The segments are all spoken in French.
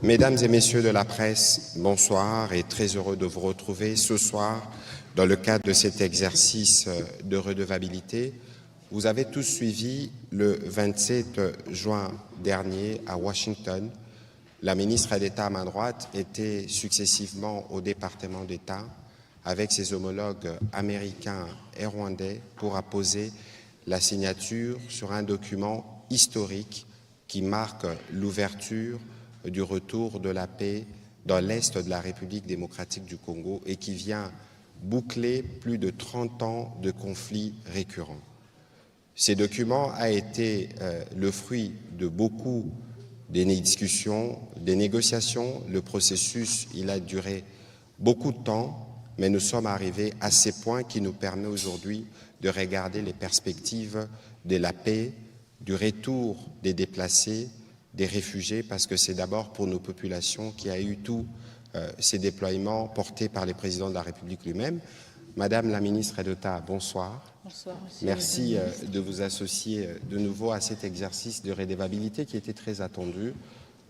Mesdames et messieurs de la presse, bonsoir et très heureux de vous retrouver ce soir dans le cadre de cet exercice de redevabilité. Vous avez tous suivi le 27 juin dernier à Washington. La ministre d'État à ma droite était successivement au département d'État avec ses homologues américains et rwandais pour apposer la signature sur un document historique qui marque l'ouverture du retour de la paix dans l'Est de la République démocratique du Congo et qui vient boucler plus de 30 ans de conflits récurrents. Ces documents a été le fruit de beaucoup de discussions, des négociations. Le processus, il a duré beaucoup de temps, mais nous sommes arrivés à ces points qui nous permettent aujourd'hui de regarder les perspectives de la paix, du retour des déplacés, des réfugiés, parce que c'est d'abord pour nos populations qu'il y a eu tous ces déploiements portés par le président de la République lui-même. Madame la ministre d'État, bonsoir. Bonsoir, monsieur. Merci de vous associer de nouveau à cet exercice de redevabilité qui était très attendu.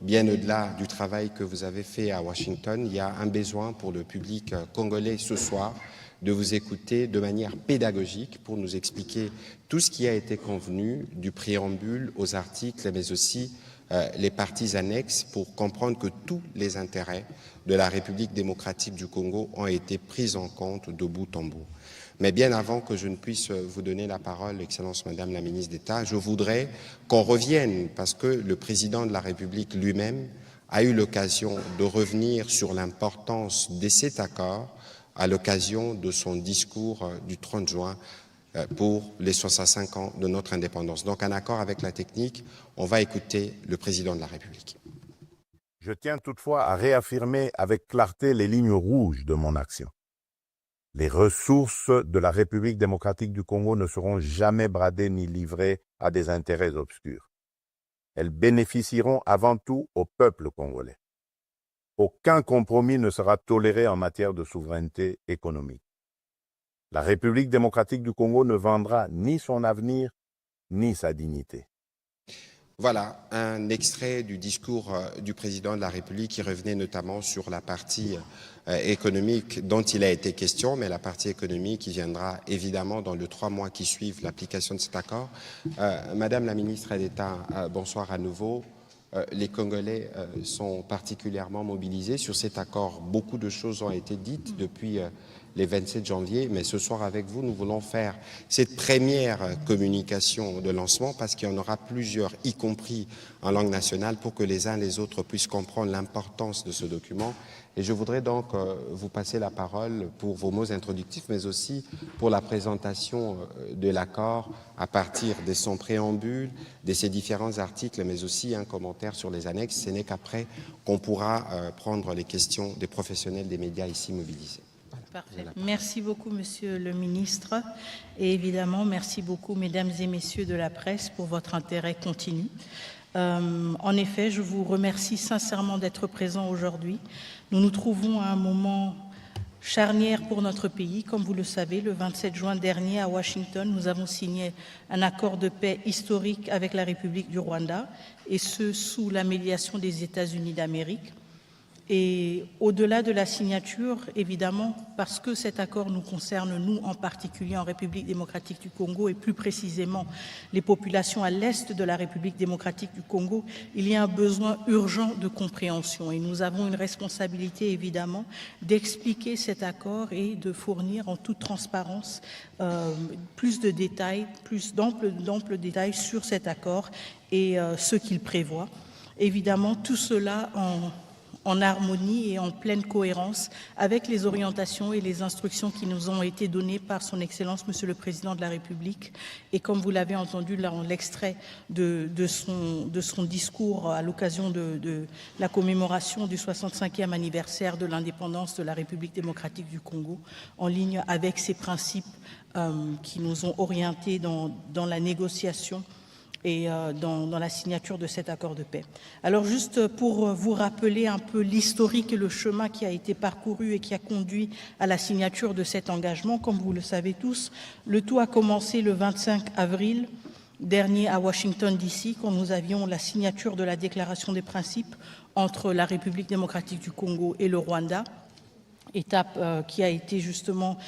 Bien au-delà du travail que vous avez fait à Washington, il y a un besoin pour le public congolais ce soir de vous écouter de manière pédagogique pour nous expliquer tout ce qui a été convenu, du préambule aux articles, mais aussi les parties annexes pour comprendre que tous les intérêts de la République démocratique du Congo ont été pris en compte de bout en bout. Mais bien avant que je ne puisse vous donner la parole, Excellence Madame la Ministre d'État, je voudrais qu'on revienne, parce que le Président de la République lui-même a eu l'occasion de revenir sur l'importance de cet accord à l'occasion de son discours du 30 juin pour les 65 ans de notre indépendance. Donc, en accord avec la technique, on va écouter le Président de la République. Je tiens toutefois à réaffirmer avec clarté les lignes rouges de mon action. Les ressources de la République démocratique du Congo ne seront jamais bradées ni livrées à des intérêts obscurs. Elles bénéficieront avant tout au peuple congolais. Aucun compromis ne sera toléré en matière de souveraineté économique. La République démocratique du Congo ne vendra ni son avenir, ni sa dignité. Voilà un extrait du discours du président de la République qui revenait notamment sur la partie économique dont il a été question, mais la partie économique qui viendra évidemment dans les 3 mois qui suivent l'application de cet accord. Madame la ministre d'État, bonsoir à nouveau. Les Congolais sont particulièrement mobilisés sur cet accord. Beaucoup de choses ont été dites depuis les 27 janvier, mais ce soir avec vous, nous voulons faire cette première communication de lancement parce qu'il y en aura plusieurs, y compris en langue nationale, pour que les uns et les autres puissent comprendre l'importance de ce document. Et je voudrais donc vous passer la parole pour vos mots introductifs, mais aussi pour la présentation de l'accord à partir de son préambule, de ses différents articles, mais aussi un commentaire sur les annexes. Ce n'est qu'après qu'on pourra prendre les questions des professionnels des médias ici mobilisés. Parfait. Merci beaucoup, Monsieur le Ministre. Et évidemment, merci beaucoup, Mesdames et Messieurs de la presse, pour votre intérêt continu. En effet, je vous remercie sincèrement d'être présents aujourd'hui. Nous nous trouvons à un moment charnière pour notre pays. Comme vous le savez, le 27 juin dernier à Washington, nous avons signé un accord de paix historique avec la République du Rwanda, et ce, sous la médiation des États-Unis d'Amérique. Et au-delà de la signature, évidemment, parce que cet accord nous concerne, nous en particulier en République démocratique du Congo, et plus précisément les populations à l'est de la République démocratique du Congo, il y a un besoin urgent de compréhension. Et nous avons une responsabilité, évidemment, d'expliquer cet accord et de fournir en toute transparence plus de détails, plus d'amples détails sur cet accord et ce qu'il prévoit. Évidemment, tout cela en harmonie et en pleine cohérence avec les orientations et les instructions qui nous ont été données par son Excellence, Monsieur le Président de la République. Et comme vous l'avez entendu dans l'extrait de son discours à l'occasion de la commémoration du 65e anniversaire de l'indépendance de la République démocratique du Congo, en ligne avec ces principes qui nous ont orientés dans la négociation et dans la signature de cet accord de paix. Alors juste pour vous rappeler un peu l'historique et le chemin qui a été parcouru et qui a conduit à la signature de cet engagement, comme vous le savez tous, le tout a commencé le 25 avril dernier à Washington, D.C., quand nous avions la signature de la déclaration des principes entre la République démocratique du Congo et le Rwanda, étape qui a été justement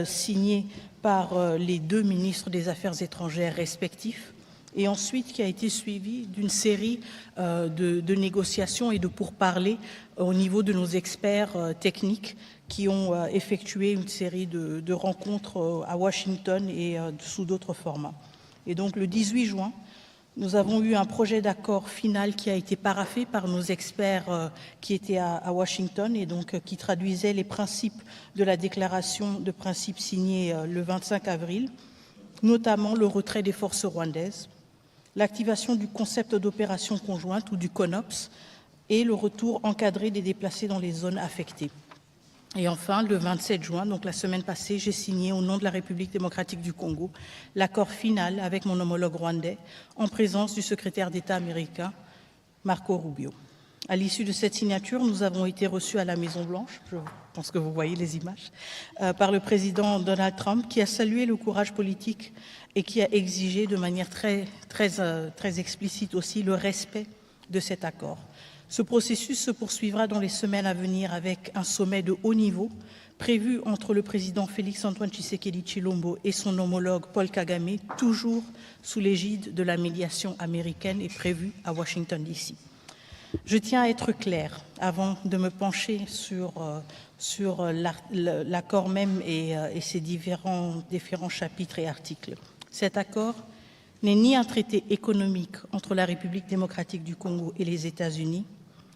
signée par les deux ministres des Affaires étrangères respectifs, et ensuite qui a été suivie d'une série de négociations et de pourparlers au niveau de nos experts techniques qui ont effectué une série de rencontres à Washington et sous d'autres formats. Et donc le 18 juin, nous avons eu un projet d'accord final qui a été paraphé par nos experts qui étaient à Washington et donc qui traduisait les principes de la déclaration de principes signée le 25 avril, notamment le retrait des forces rwandaises, l'activation du concept d'opération conjointe ou du CONOPS et le retour encadré des déplacés dans les zones affectées. Et enfin, le 27 juin, donc la semaine passée, j'ai signé au nom de la République démocratique du Congo l'accord final avec mon homologue rwandais en présence du secrétaire d'État américain Marco Rubio. À l'issue de cette signature, nous avons été reçus à la Maison-Blanche, je pense que vous voyez les images, par le président Donald Trump, qui a salué le courage politique et qui a exigé de manière très explicite aussi le respect de cet accord. Ce processus se poursuivra dans les semaines à venir avec un sommet de haut niveau prévu entre le président Félix-Antoine Tshisekedi Tshilombo et son homologue Paul Kagame, toujours sous l'égide de la médiation américaine et prévu à Washington, D.C. Je tiens à être clair avant de me pencher sur l'accord même et ses différents chapitres et articles. Cet accord n'est ni un traité économique entre la République démocratique du Congo et les États-Unis,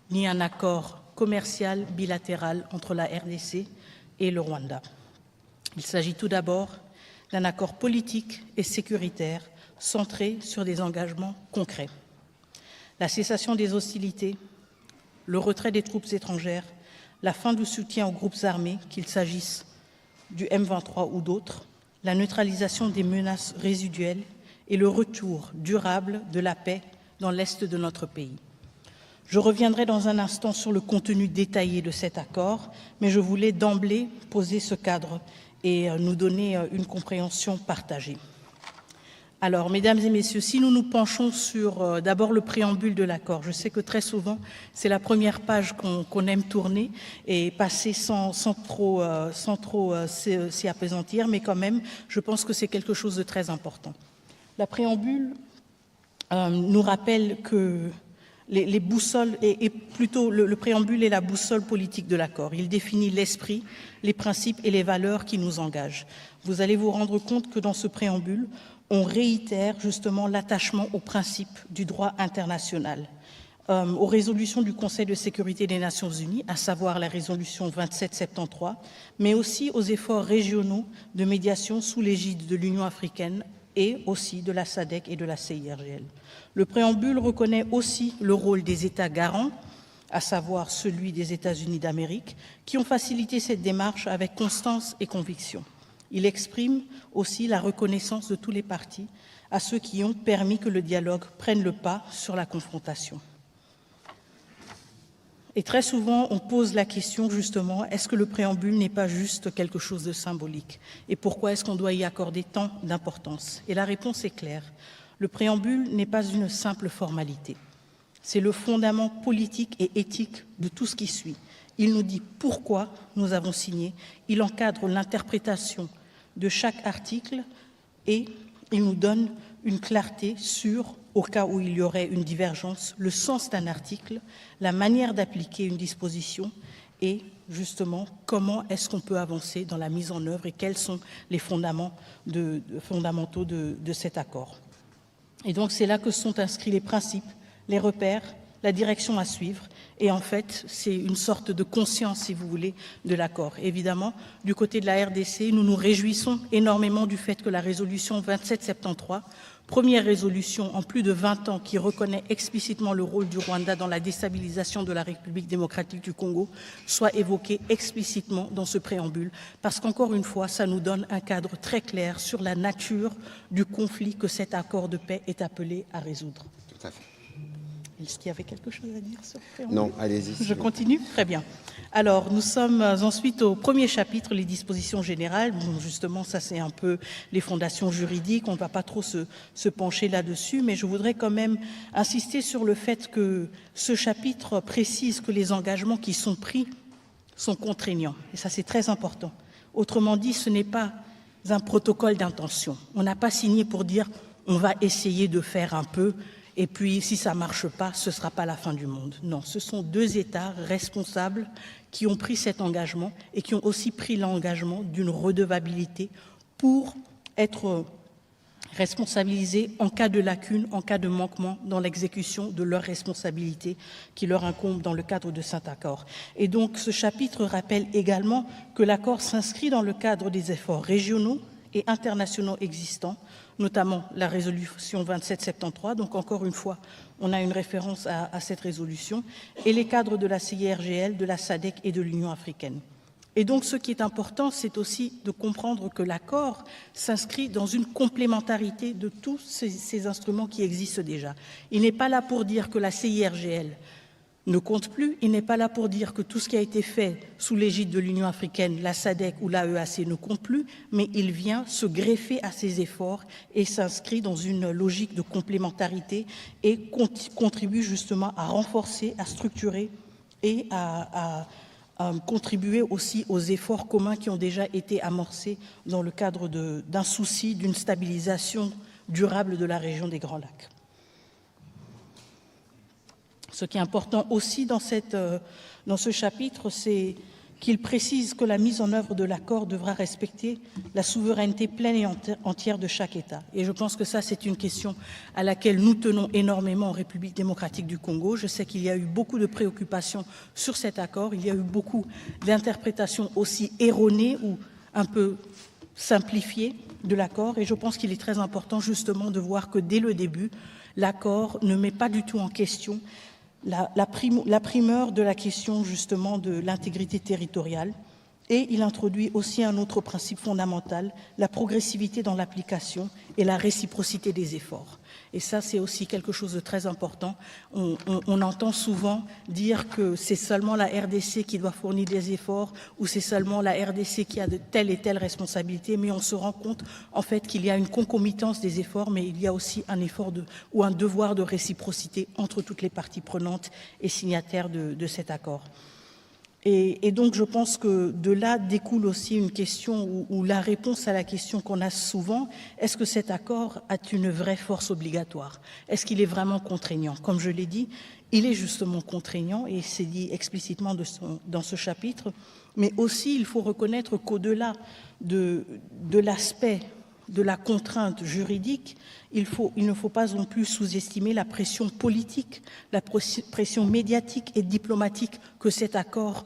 ni un accord commercial bilatéral entre la RDC et le Rwanda. Il s'agit tout d'abord d'un accord politique et sécuritaire centré sur des engagements concrets. La cessation des hostilités, le retrait des troupes étrangères, la fin du soutien aux groupes armés, qu'il s'agisse du M23 ou d'autres, la neutralisation des menaces résiduelles et le retour durable de la paix dans l'est de notre pays. Je reviendrai dans un instant sur le contenu détaillé de cet accord, mais je voulais d'emblée poser ce cadre et nous donner une compréhension partagée. Alors, mesdames et messieurs, si nous nous penchons sur d'abord le préambule de l'accord, je sais que très souvent, c'est la première page qu'on aime tourner et passer sans trop s'y appesantir, mais quand même, je pense que c'est quelque chose de très important. La préambule nous rappelle que les boussoles, et plutôt le préambule est la boussole politique de l'accord. Il définit l'esprit, les principes et les valeurs qui nous engagent. Vous allez vous rendre compte que dans ce préambule, on réitère justement l'attachement aux principes du droit international, aux résolutions du Conseil de sécurité des Nations Unies, à savoir la résolution 2773, mais aussi aux efforts régionaux de médiation sous l'égide de l'Union africaine et aussi de la SADC et de la CIRGL. Le préambule reconnaît aussi le rôle des États garants, à savoir celui des États-Unis d'Amérique, qui ont facilité cette démarche avec constance et conviction. Il exprime aussi la reconnaissance de tous les partis à ceux qui ont permis que le dialogue prenne le pas sur la confrontation. Et très souvent, on pose la question justement, est-ce que le préambule n'est pas juste quelque chose de symbolique? Et pourquoi est-ce qu'on doit y accorder tant d'importance? Et la réponse est claire. Le préambule n'est pas une simple formalité. C'est le fondament politique et éthique de tout ce qui suit. Il nous dit pourquoi nous avons signé, il encadre l'interprétation de chaque article et il nous donne une clarté sur, au cas où il y aurait une divergence, le sens d'un article, la manière d'appliquer une disposition et justement comment est-ce qu'on peut avancer dans la mise en œuvre et quels sont les fondamentaux de cet accord. Et donc c'est là que sont inscrits les principes, les repères, la direction à suivre. Et en fait, c'est une sorte de conscience, si vous voulez, de l'accord. Évidemment, du côté de la RDC, nous nous réjouissons énormément du fait que la résolution 2773, première résolution en plus de 20 ans qui reconnaît explicitement le rôle du Rwanda dans la déstabilisation de la République démocratique du Congo, soit évoquée explicitement dans ce préambule, parce qu'encore une fois, ça nous donne un cadre très clair sur la nature du conflit que cet accord de paix est appelé à résoudre. Tout à fait. Est-ce qu'il y avait quelque chose à dire sur le préambule? Non, allez-y. Je continue? Très bien. Alors, nous sommes ensuite au premier chapitre, les dispositions générales. Bon, justement, ça, c'est un peu les fondations juridiques. On ne va pas trop se pencher là-dessus, mais je voudrais quand même insister sur le fait que ce chapitre précise que les engagements qui sont pris sont contraignants. Et ça, c'est très important. Autrement dit, ce n'est pas un protocole d'intention. On n'a pas signé pour dire on va essayer de faire un peu et puis si ça ne marche pas, ce ne sera pas la fin du monde. Non, ce sont deux États responsables qui ont pris cet engagement et qui ont aussi pris l'engagement d'une redevabilité pour être responsabilisés en cas de lacune, en cas de manquement dans l'exécution de leurs responsabilités qui leur incombent dans le cadre de cet accord. Et donc ce chapitre rappelle également que l'accord s'inscrit dans le cadre des efforts régionaux et internationaux existants, notamment la résolution 2773, donc encore une fois, on a une référence à cette résolution, et les cadres de la CIRGL, de la SADC et de l'Union africaine. Et donc, ce qui est important, c'est aussi de comprendre que l'accord s'inscrit dans une complémentarité de tous ces instruments qui existent déjà. Il n'est pas là pour dire que la CIRGL ne compte plus, il n'est pas là pour dire que tout ce qui a été fait sous l'égide de l'Union africaine, la SADC ou l'AEAC ne compte plus, mais il vient se greffer à ces efforts et s'inscrit dans une logique de complémentarité et contribue justement à renforcer, à structurer et à contribuer aussi aux efforts communs qui ont déjà été amorcés dans le cadre d'un souci d'une stabilisation durable de la région des Grands Lacs. Ce qui est important aussi dans ce chapitre, c'est qu'il précise que la mise en œuvre de l'accord devra respecter la souveraineté pleine et entière de chaque État. Et je pense que ça, c'est une question à laquelle nous tenons énormément en République démocratique du Congo. Je sais qu'il y a eu beaucoup de préoccupations sur cet accord. Il y a eu beaucoup d'interprétations aussi erronées ou un peu simplifiées de l'accord. Et je pense qu'il est très important justement de voir que dès le début, l'accord ne met pas du tout en question la primeur de la question justement de l'intégrité territoriale, et il introduit aussi un autre principe fondamental, la progressivité dans l'application et la réciprocité des efforts. Et ça, c'est aussi quelque chose de très important. On entend souvent dire que c'est seulement la RDC qui doit fournir des efforts ou c'est seulement la RDC qui a de telle et telle responsabilité, mais on se rend compte en fait qu'il y a une concomitance des efforts, mais il y a aussi un effort ou un devoir de réciprocité entre toutes les parties prenantes et signataires de cet accord. Et donc, je pense que de là découle aussi une question ou la réponse à la question qu'on a souvent, est-ce que cet accord a une vraie force obligatoire? Est-ce qu'il est vraiment contraignant? Comme je l'ai dit, il est justement contraignant et c'est dit explicitement dans ce chapitre, mais aussi il faut reconnaître qu'au-delà de l'aspect de la contrainte juridique, il ne faut pas non plus sous-estimer la pression politique, la pression médiatique et diplomatique que cet accord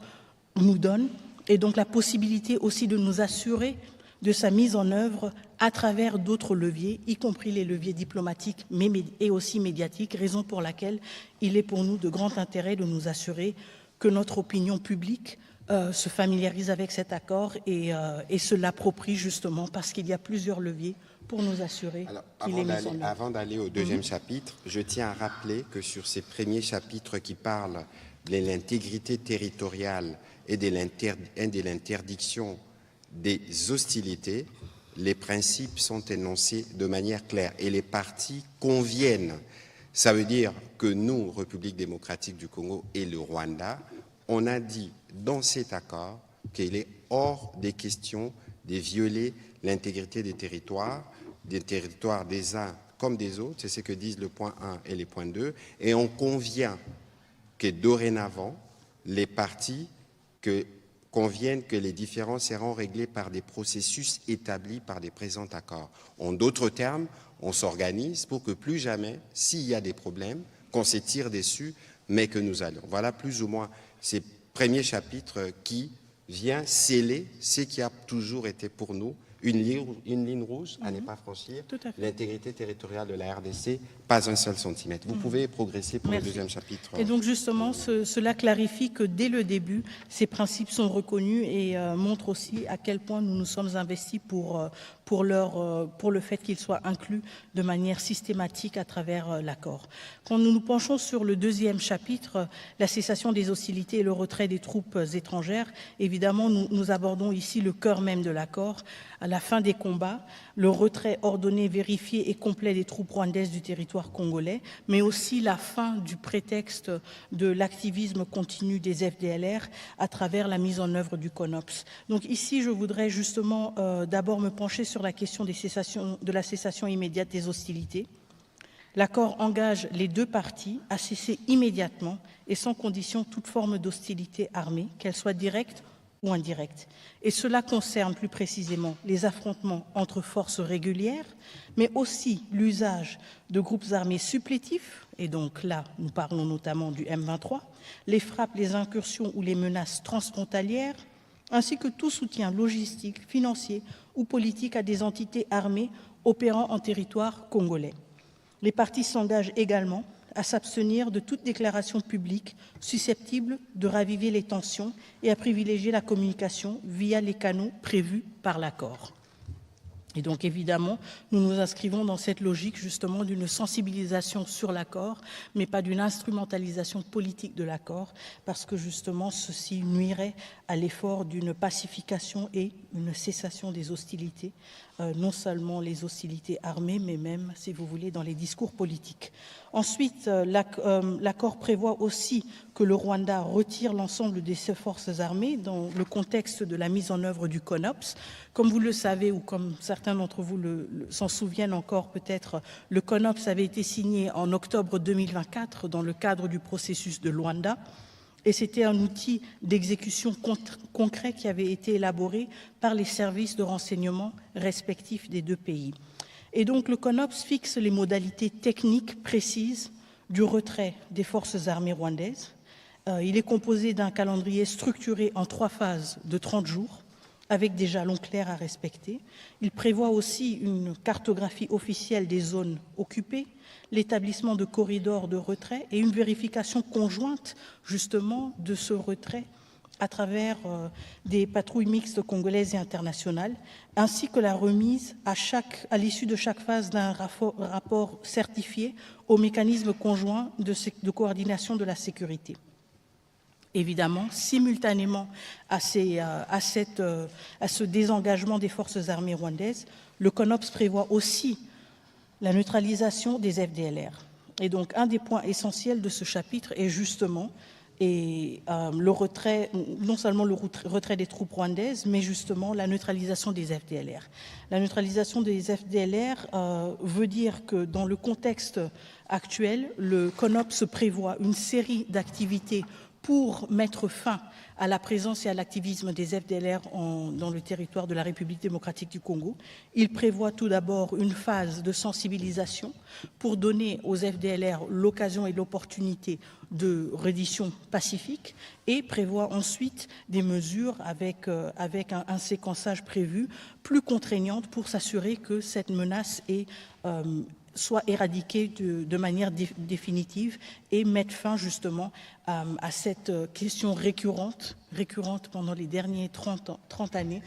nous donne, et donc la possibilité aussi de nous assurer de sa mise en œuvre à travers d'autres leviers, y compris les leviers diplomatiques et aussi médiatiques, raison pour laquelle il est pour nous de grand intérêt de nous assurer que notre opinion publique se familiarise avec cet accord et se l'approprie justement parce qu'il y a plusieurs leviers pour nous assurer qu'il est mis en œuvre. Avant d'aller au deuxième chapitre, je tiens à rappeler que sur ces premiers chapitres qui parlent de l'intégrité territoriale et de l'interdiction des hostilités, les principes sont énoncés de manière claire et les parties conviennent. Ça veut dire que nous, République démocratique du Congo et le Rwanda, on a dit dans cet accord qu'il est hors des questions de violer l'intégrité des territoires des uns comme des autres, c'est ce que disent le point 1 et les points 2, et on convient que dorénavant, les parties conviennent que les différends seront réglés par des processus établis par des présents accords. En d'autres termes, on s'organise pour que plus jamais, s'il y a des problèmes, qu'on se tire dessus, mais que nous allons. Voilà plus ou moins ces premiers chapitres qui vient sceller ce qui a toujours été pour nous une ligne rouge à ne pas franchir, Tout à fait. l'intégrité territoriale de la RDC, pas un seul centimètre. Vous pouvez progresser pour Merci. le deuxième chapitre. Et donc justement, cela clarifie que dès le début, ces principes sont reconnus et montrent aussi à quel point nous nous sommes investis pour le fait qu'ils soient inclus de manière systématique à travers l'accord. Quand nous nous penchons sur le deuxième chapitre, la cessation des hostilités et le retrait des troupes étrangères, évidemment, nous abordons ici le cœur même de l'accord, à la fin des combats, le retrait ordonné, vérifié et complet des troupes rwandaises du territoire congolais, mais aussi la fin du prétexte de l'activisme continu des FDLR à travers la mise en œuvre du CONOPS. Donc ici, je voudrais justement d'abord me pencher sur la question de la cessation immédiate des hostilités. L'accord engage les deux parties à cesser immédiatement et sans condition toute forme d'hostilité armée, qu'elle soit directe ou indirecte. Et cela concerne plus précisément les affrontements entre forces régulières, mais aussi l'usage de groupes armés supplétifs, et donc là, nous parlons notamment du M23, les frappes, les incursions ou les menaces transfrontalières, ainsi que tout soutien logistique, financier ou politique à des entités armées opérant en territoire congolais. Les parties s'engagent également à s'abstenir de toute déclaration publique susceptible de raviver les tensions et à privilégier la communication via les canaux prévus par l'accord. Et donc, évidemment, nous nous inscrivons dans cette logique, justement, d'une sensibilisation sur l'accord, mais pas d'une instrumentalisation politique de l'accord, parce que, justement, ceci nuirait à l'effort d'une pacification et une cessation des hostilités, non seulement les hostilités armées, mais même, si vous voulez, dans les discours politiques. Ensuite, l'accord prévoit aussi que le Rwanda retire l'ensemble de ses forces armées dans le contexte de la mise en œuvre du CONOPS. Comme vous le savez, ou comme certains d'entre vous s'en souviennent encore peut-être, le CONOPS avait été signé en octobre 2024 dans le cadre du processus de Luanda. Et c'était un outil d'exécution concret qui avait été élaboré par les services de renseignement respectifs des deux pays. Et donc le CONOPS fixe les modalités techniques précises du retrait des forces armées rwandaises. Il est composé d'un calendrier structuré en 3 phases de 30 jours, avec des jalons clairs à respecter. Il prévoit aussi une cartographie officielle des zones occupées, l'établissement de corridors de retrait et une vérification conjointe justement de ce retrait à travers des patrouilles mixtes congolaises et internationales, ainsi que la remise à l'issue de chaque phase d'un rapport certifié au mécanisme conjoint de coordination de la sécurité. Évidemment, simultanément à ce désengagement des forces armées rwandaises, le CONOPS prévoit aussi la neutralisation des FDLR. Et donc, un des points essentiels de ce chapitre est justement le retrait, non seulement le retrait des troupes rwandaises, mais justement la neutralisation des FDLR. La neutralisation des FDLR veut dire que dans le contexte actuel, le CONOPS prévoit une série d'activités pour mettre fin à la présence et à l'activisme des FDLR dans le territoire de la République démocratique du Congo. Il prévoit tout d'abord une phase de sensibilisation pour donner aux FDLR l'occasion et l'opportunité de reddition pacifique et prévoit ensuite des mesures avec un séquençage prévu plus contraignante pour s'assurer que cette menace soit éradiquée de manière définitive et mettre fin justement à cette question récurrente pendant les derniers 30 années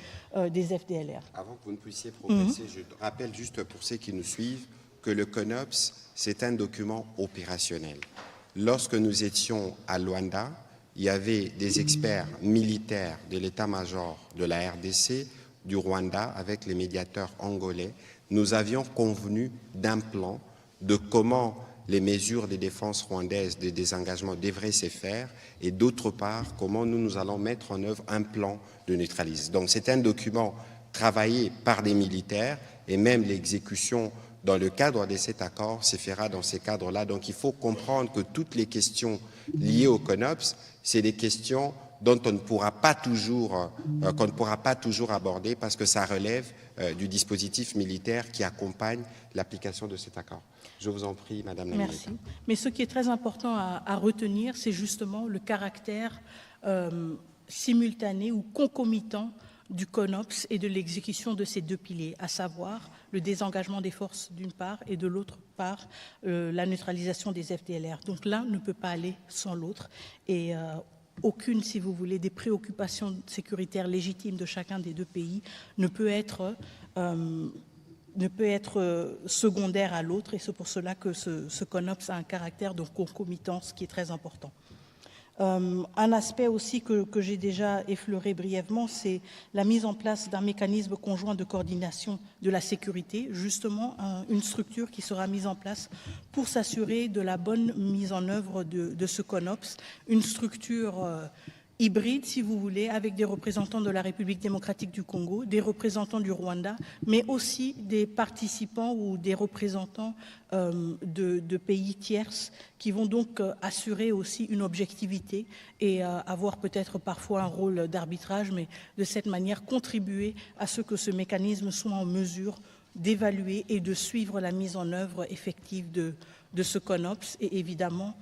des FDLR. Avant que vous ne puissiez progresser, je rappelle juste pour ceux qui nous suivent que le CONOPS, c'est un document opérationnel. Lorsque nous étions à Luanda, il y avait des experts militaires de l'état-major de la RDC, du Rwanda, avec les médiateurs angolais. Nous avions convenu d'un plan de comment les mesures de défense rwandaises de désengagement devraient se faire et d'autre part, comment nous allons mettre en œuvre un plan de neutralisation. Donc c'est un document travaillé par des militaires et même l'exécution dans le cadre de cet accord se fera dans ces cadres-là. Donc il faut comprendre que toutes les questions liées au CONOPS, c'est des questions dont on ne pourra pas toujours, qu'on ne pourra pas toujours aborder parce que ça relève du dispositif militaire qui accompagne l'application de cet accord. Je vous en prie, Madame la Ministre. Merci. Mais ce qui est très important à retenir, c'est justement le caractère simultané ou concomitant du CONOPS et de l'exécution de ces deux piliers, à savoir le désengagement des forces d'une part et de l'autre part la neutralisation des FDLR. Donc l'un ne peut pas aller sans l'autre et aucune, si vous voulez, des préoccupations sécuritaires légitimes de chacun des deux pays ne peut être secondaire à l'autre, et c'est pour cela que ce CONOPS a un caractère de concomitance qui est très important. Un aspect aussi que j'ai déjà effleuré brièvement, c'est la mise en place d'un mécanisme conjoint de coordination de la sécurité, justement une structure qui sera mise en place pour s'assurer de la bonne mise en œuvre de ce CONOPS, une structure hybride, si vous voulez, avec des représentants de la République démocratique du Congo, des représentants du Rwanda, mais aussi des participants ou des représentants de pays tierces qui vont donc assurer aussi une objectivité et avoir peut-être parfois un rôle d'arbitrage, mais de cette manière contribuer à ce que ce mécanisme soit en mesure d'évaluer et de suivre la mise en œuvre effective de ce CONOPS et évidemment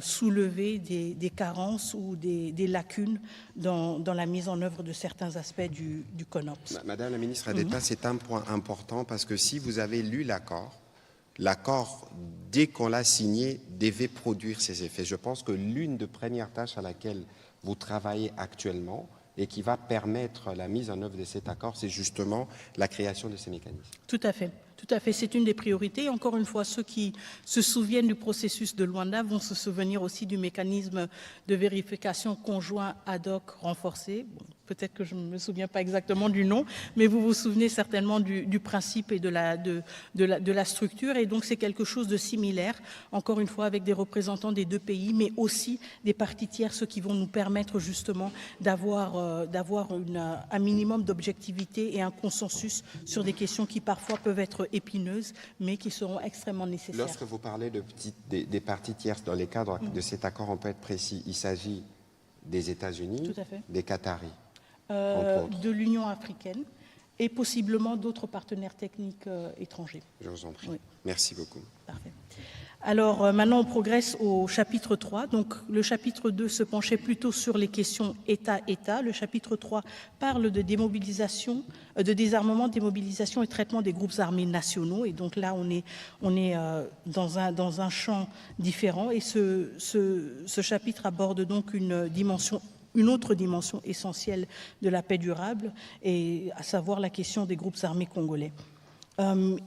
soulever des carences ou des lacunes dans la mise en œuvre de certains aspects du CONOPS. Madame la ministre d'État, c'est un point important parce que si vous avez lu l'accord, dès qu'on l'a signé, devait produire ses effets. Je pense que l'une des premières tâches à laquelle vous travaillez actuellement et qui va permettre la mise en œuvre de cet accord, c'est justement la création de ces mécanismes. Tout à fait. Tout à fait, c'est une des priorités. Et encore une fois, ceux qui se souviennent du processus de Luanda vont se souvenir aussi du mécanisme de vérification conjoint ad hoc renforcé. Bon, peut-être que je ne me souviens pas exactement du nom, mais vous vous souvenez certainement du principe et de la structure. Et donc, c'est quelque chose de similaire, encore une fois, avec des représentants des deux pays, mais aussi des parties tierces qui vont nous permettre justement d'avoir un minimum d'objectivité et un consensus sur des questions qui parfois peuvent être épineuses, mais qui seront extrêmement nécessaires. Lorsque vous parlez des parties tierces, dans les cadres de cet accord, on peut être précis, il s'agit des États-Unis, des Qataris, de l'Union africaine et possiblement d'autres partenaires techniques étrangers. Je vous en prie. Oui. Merci beaucoup. Parfait. Alors maintenant on progresse au chapitre 3. Donc le chapitre 2 se penchait plutôt sur les questions État-État. Le chapitre 3 parle de démobilisation, de désarmement, démobilisation et traitement des groupes armés nationaux. Et donc là on est dans un champ différent. Et ce chapitre aborde donc une autre dimension essentielle de la paix durable, et à savoir la question des groupes armés congolais.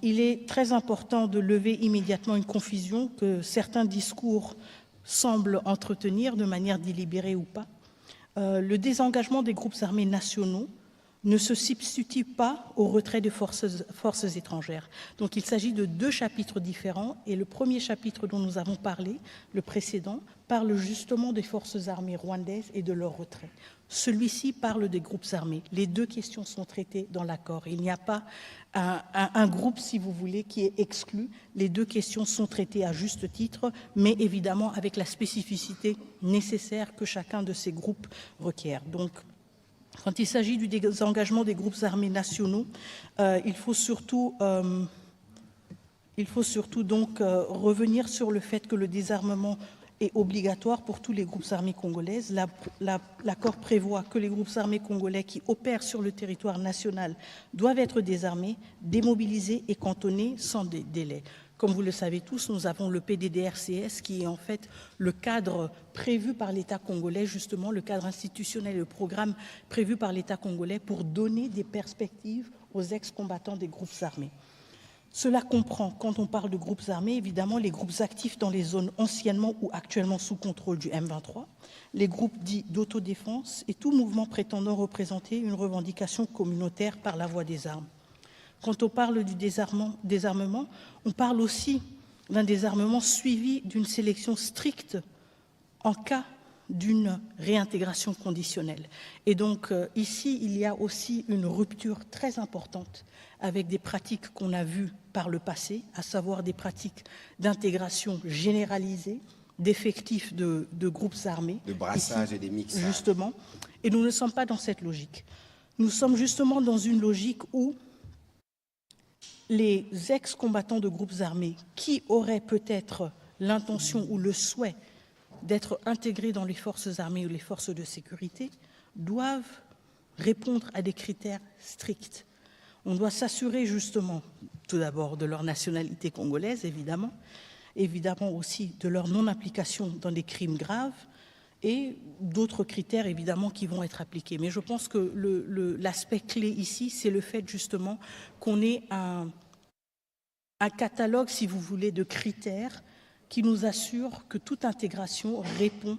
Il est très important de lever immédiatement une confusion que certains discours semblent entretenir de manière délibérée ou pas. Le désengagement des groupes armés nationaux ne se substitue pas au retrait de forces étrangères. Donc il s'agit de deux chapitres différents, et le premier chapitre dont nous avons parlé, le précédent, parle justement des forces armées rwandaises et de leur retrait. Celui-ci parle des groupes armés. Les deux questions sont traitées dans l'accord. Il n'y a pas un groupe, si vous voulez, qui est exclu. Les deux questions sont traitées à juste titre, mais évidemment avec la spécificité nécessaire que chacun de ces groupes requiert. Donc, quand il s'agit du désengagement des groupes armés nationaux, il faut surtout donc revenir sur le fait que le désarmement est obligatoire pour tous les groupes armés congolaises. L'accord prévoit que les groupes armés congolais qui opèrent sur le territoire national doivent être désarmés, démobilisés et cantonnés sans délai. Comme vous le savez tous, nous avons le PDDRCS qui est en fait le cadre prévu par l'État congolais, justement le cadre institutionnel et le programme prévu par l'État congolais pour donner des perspectives aux ex-combattants des groupes armés. Cela comprend, quand on parle de groupes armés, évidemment les groupes actifs dans les zones anciennement ou actuellement sous contrôle du M23, les groupes dits d'autodéfense et tout mouvement prétendant représenter une revendication communautaire par la voie des armes. Quand on parle du désarmement, on parle aussi d'un désarmement suivi d'une sélection stricte en cas d'une réintégration conditionnelle. Et donc ici, il y a aussi une rupture très importante avec des pratiques qu'on a vues par le passé, à savoir des pratiques d'intégration généralisée, d'effectifs de groupes armés. De brassage ici, et des mixages. Justement. Et nous ne sommes pas dans cette logique. Nous sommes justement dans une logique où les ex-combattants de groupes armés qui auraient peut-être l'intention ou le souhait d'être intégrés dans les forces armées ou les forces de sécurité doivent répondre à des critères stricts. On doit s'assurer justement, tout d'abord, de leur nationalité congolaise, évidemment aussi de leur non-application dans des crimes graves, et d'autres critères, évidemment, qui vont être appliqués. Mais je pense que l'aspect clé ici, c'est le fait, justement, qu'on ait un catalogue, si vous voulez, de critères qui nous assurent que toute intégration répond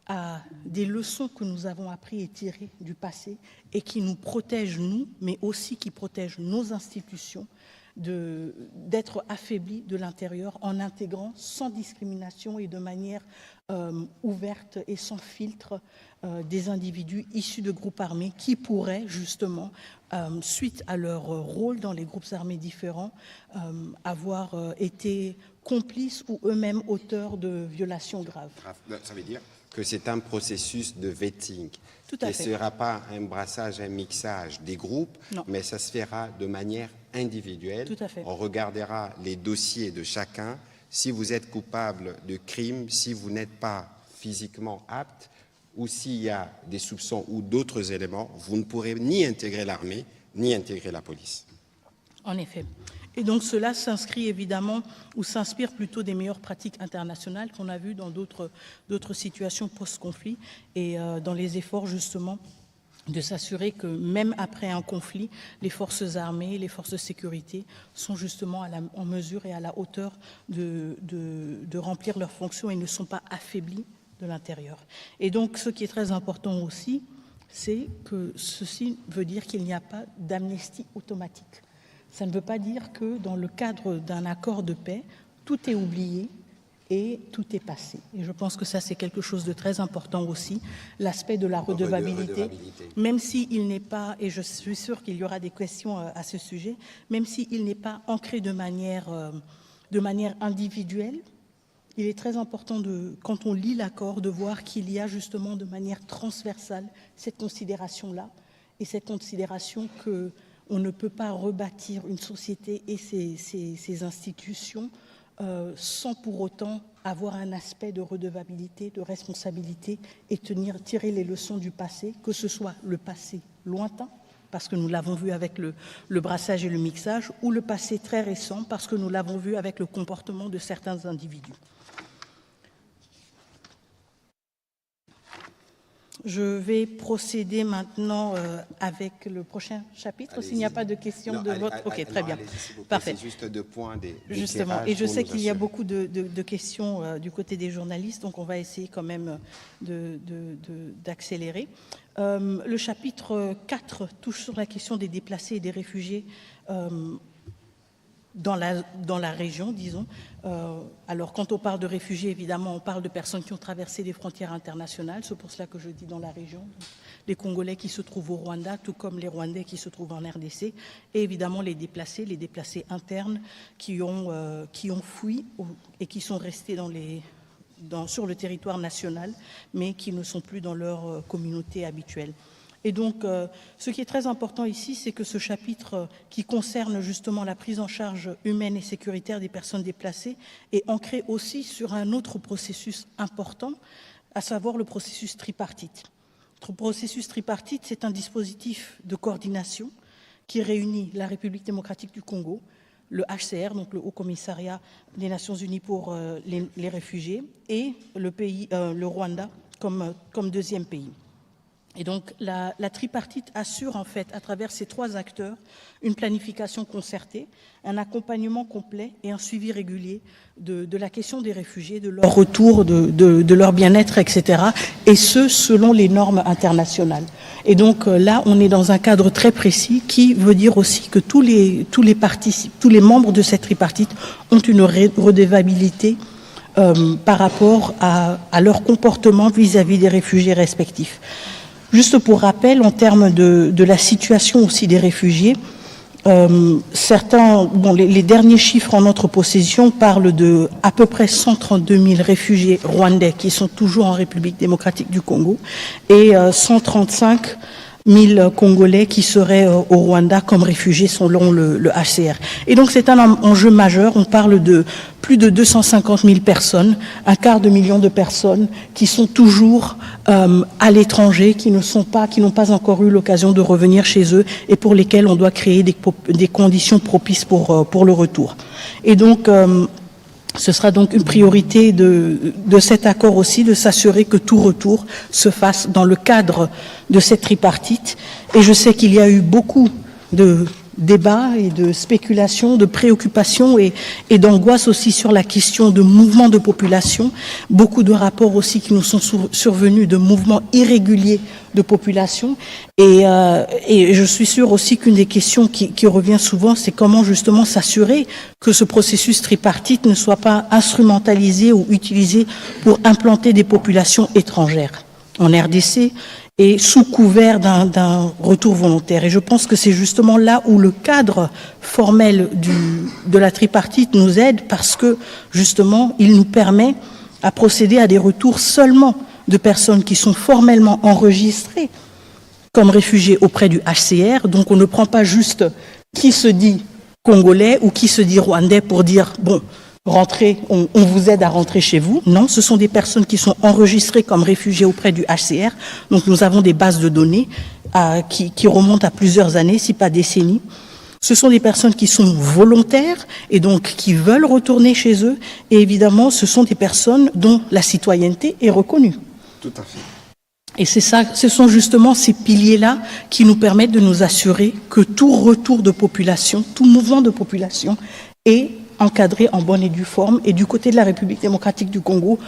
à des leçons que nous avons appris et tirées du passé et qui nous protègent, nous, mais aussi qui protègent nos institutions d'être affaiblis de l'intérieur en intégrant sans discrimination et de manière ouverte et sans filtre des individus issus de groupes armés qui pourraient justement, suite à leur rôle dans les groupes armés différents, avoir été complices ou eux-mêmes auteurs de violations graves. Ça veut dire que c'est un processus de vetting. Tout à fait. Ce ne sera pas un brassage, un mixage des groupes, non, mais ça se fera de manière individuelle. Tout à fait. On regardera les dossiers de chacun. Si vous êtes coupable de crime, si vous n'êtes pas physiquement apte, ou s'il y a des soupçons ou d'autres éléments, vous ne pourrez ni intégrer l'armée, ni intégrer la police. En effet. Et donc cela s'inscrit évidemment, ou s'inspire plutôt des meilleures pratiques internationales qu'on a vues dans d'autres situations post-conflit et dans les efforts justement de s'assurer que même après un conflit, les forces armées, les forces de sécurité sont justement en mesure et à la hauteur de remplir leurs fonctions et ne sont pas affaiblis de l'intérieur. Et donc ce qui est très important aussi, c'est que ceci veut dire qu'il n'y a pas d'amnistie automatique. Ça ne veut pas dire que dans le cadre d'un accord de paix, tout est oublié et tout est passé. Et je pense que ça, c'est quelque chose de très important aussi, l'aspect de la redevabilité, même s'il n'est pas, et je suis sûre qu'il y aura des questions à ce sujet, même s'il n'est pas ancré de manière individuelle, il est très important, quand on lit l'accord, de voir qu'il y a justement de manière transversale cette considération-là, et cette considération que on ne peut pas rebâtir une société et ses institutions sans pour autant avoir un aspect de redevabilité, de responsabilité et tirer les leçons du passé, que ce soit le passé lointain, parce que nous l'avons vu avec le brassage et le mixage, ou le passé très récent, parce que nous l'avons vu avec le comportement de certains individus. Je vais procéder maintenant avec le prochain chapitre, s'il n'y a pas de questions de votre... Ok, très bien. Parfait. C'est juste deux points justement, et je sais qu'il y a beaucoup de questions du côté des journalistes, donc on va essayer quand même d'accélérer. Le chapitre 4 touche sur la question des déplacés et des réfugiés dans la région, disons. Alors, quand on parle de réfugiés, évidemment, on parle de personnes qui ont traversé des frontières internationales. C'est pour cela que je dis dans la région. Les Congolais qui se trouvent au Rwanda, tout comme les Rwandais qui se trouvent en RDC. Et évidemment, les déplacés internes qui ont fui et qui sont restés sur le territoire national, mais qui ne sont plus dans leur communauté habituelle. Et donc, ce qui est très important ici, c'est que ce chapitre qui concerne justement la prise en charge humaine et sécuritaire des personnes déplacées est ancré aussi sur un autre processus important, à savoir le processus tripartite. Le processus tripartite, c'est un dispositif de coordination qui réunit la République démocratique du Congo, le HCR, donc le Haut Commissariat des Nations Unies pour les réfugiés, et le Rwanda comme deuxième pays. Et donc, la tripartite assure, en fait, à travers ces trois acteurs, une planification concertée, un accompagnement complet et un suivi régulier de la question des réfugiés, de leur retour, de leur bien-être, etc. Et ce, selon les normes internationales. Et donc, là, on est dans un cadre très précis qui veut dire aussi que tous les membres de cette tripartite ont une redevabilité par rapport à leur comportement vis-à-vis des réfugiés respectifs. Juste pour rappel, en termes de la situation aussi des réfugiés, les derniers chiffres en notre possession parlent de à peu près 132 000 réfugiés rwandais qui sont toujours en République démocratique du Congo et 135 000 Congolais qui seraient au Rwanda comme réfugiés selon le HCR. Et donc c'est un enjeu majeur. On parle de plus de 250 000 personnes, un quart de million de personnes qui sont toujours à l'étranger, qui n'ont pas encore eu l'occasion de revenir chez eux et pour lesquels on doit créer des conditions propices pour le retour. Et donc ce sera donc une priorité de cet accord aussi, de s'assurer que tout retour se fasse dans le cadre de cette tripartite. Et je sais qu'il y a eu beaucoup de débats et de spéculations, de préoccupations et d'angoisse aussi sur la question de mouvements de population. Beaucoup de rapports aussi qui nous sont survenus de mouvements irréguliers de population. Et je suis sûre aussi qu'une des questions qui revient souvent, c'est comment justement s'assurer que ce processus tripartite ne soit pas instrumentalisé ou utilisé pour implanter des populations étrangères en RDC et sous couvert d'un retour volontaire. Et je pense que c'est justement là où le cadre formel de la tripartite nous aide, parce que justement, il nous permet à procéder à des retours seulement de personnes qui sont formellement enregistrées comme réfugiés auprès du HCR. Donc on ne prend pas juste qui se dit congolais ou qui se dit rwandais pour dire bon, rentrez, on vous aide à rentrer chez vous. Non, ce sont des personnes qui sont enregistrées comme réfugiés auprès du HCR. Donc nous avons des bases de données qui remontent à plusieurs années, si pas décennies. Ce sont des personnes qui sont volontaires et donc qui veulent retourner chez eux. Et évidemment, ce sont des personnes dont la citoyenneté est reconnue. Tout à fait. Et c'est ça, ce sont justement ces piliers-là qui nous permettent de nous assurer que tout retour de population, tout mouvement de population est encadré en bonne et due forme, et du côté de la République démocratique du Congo,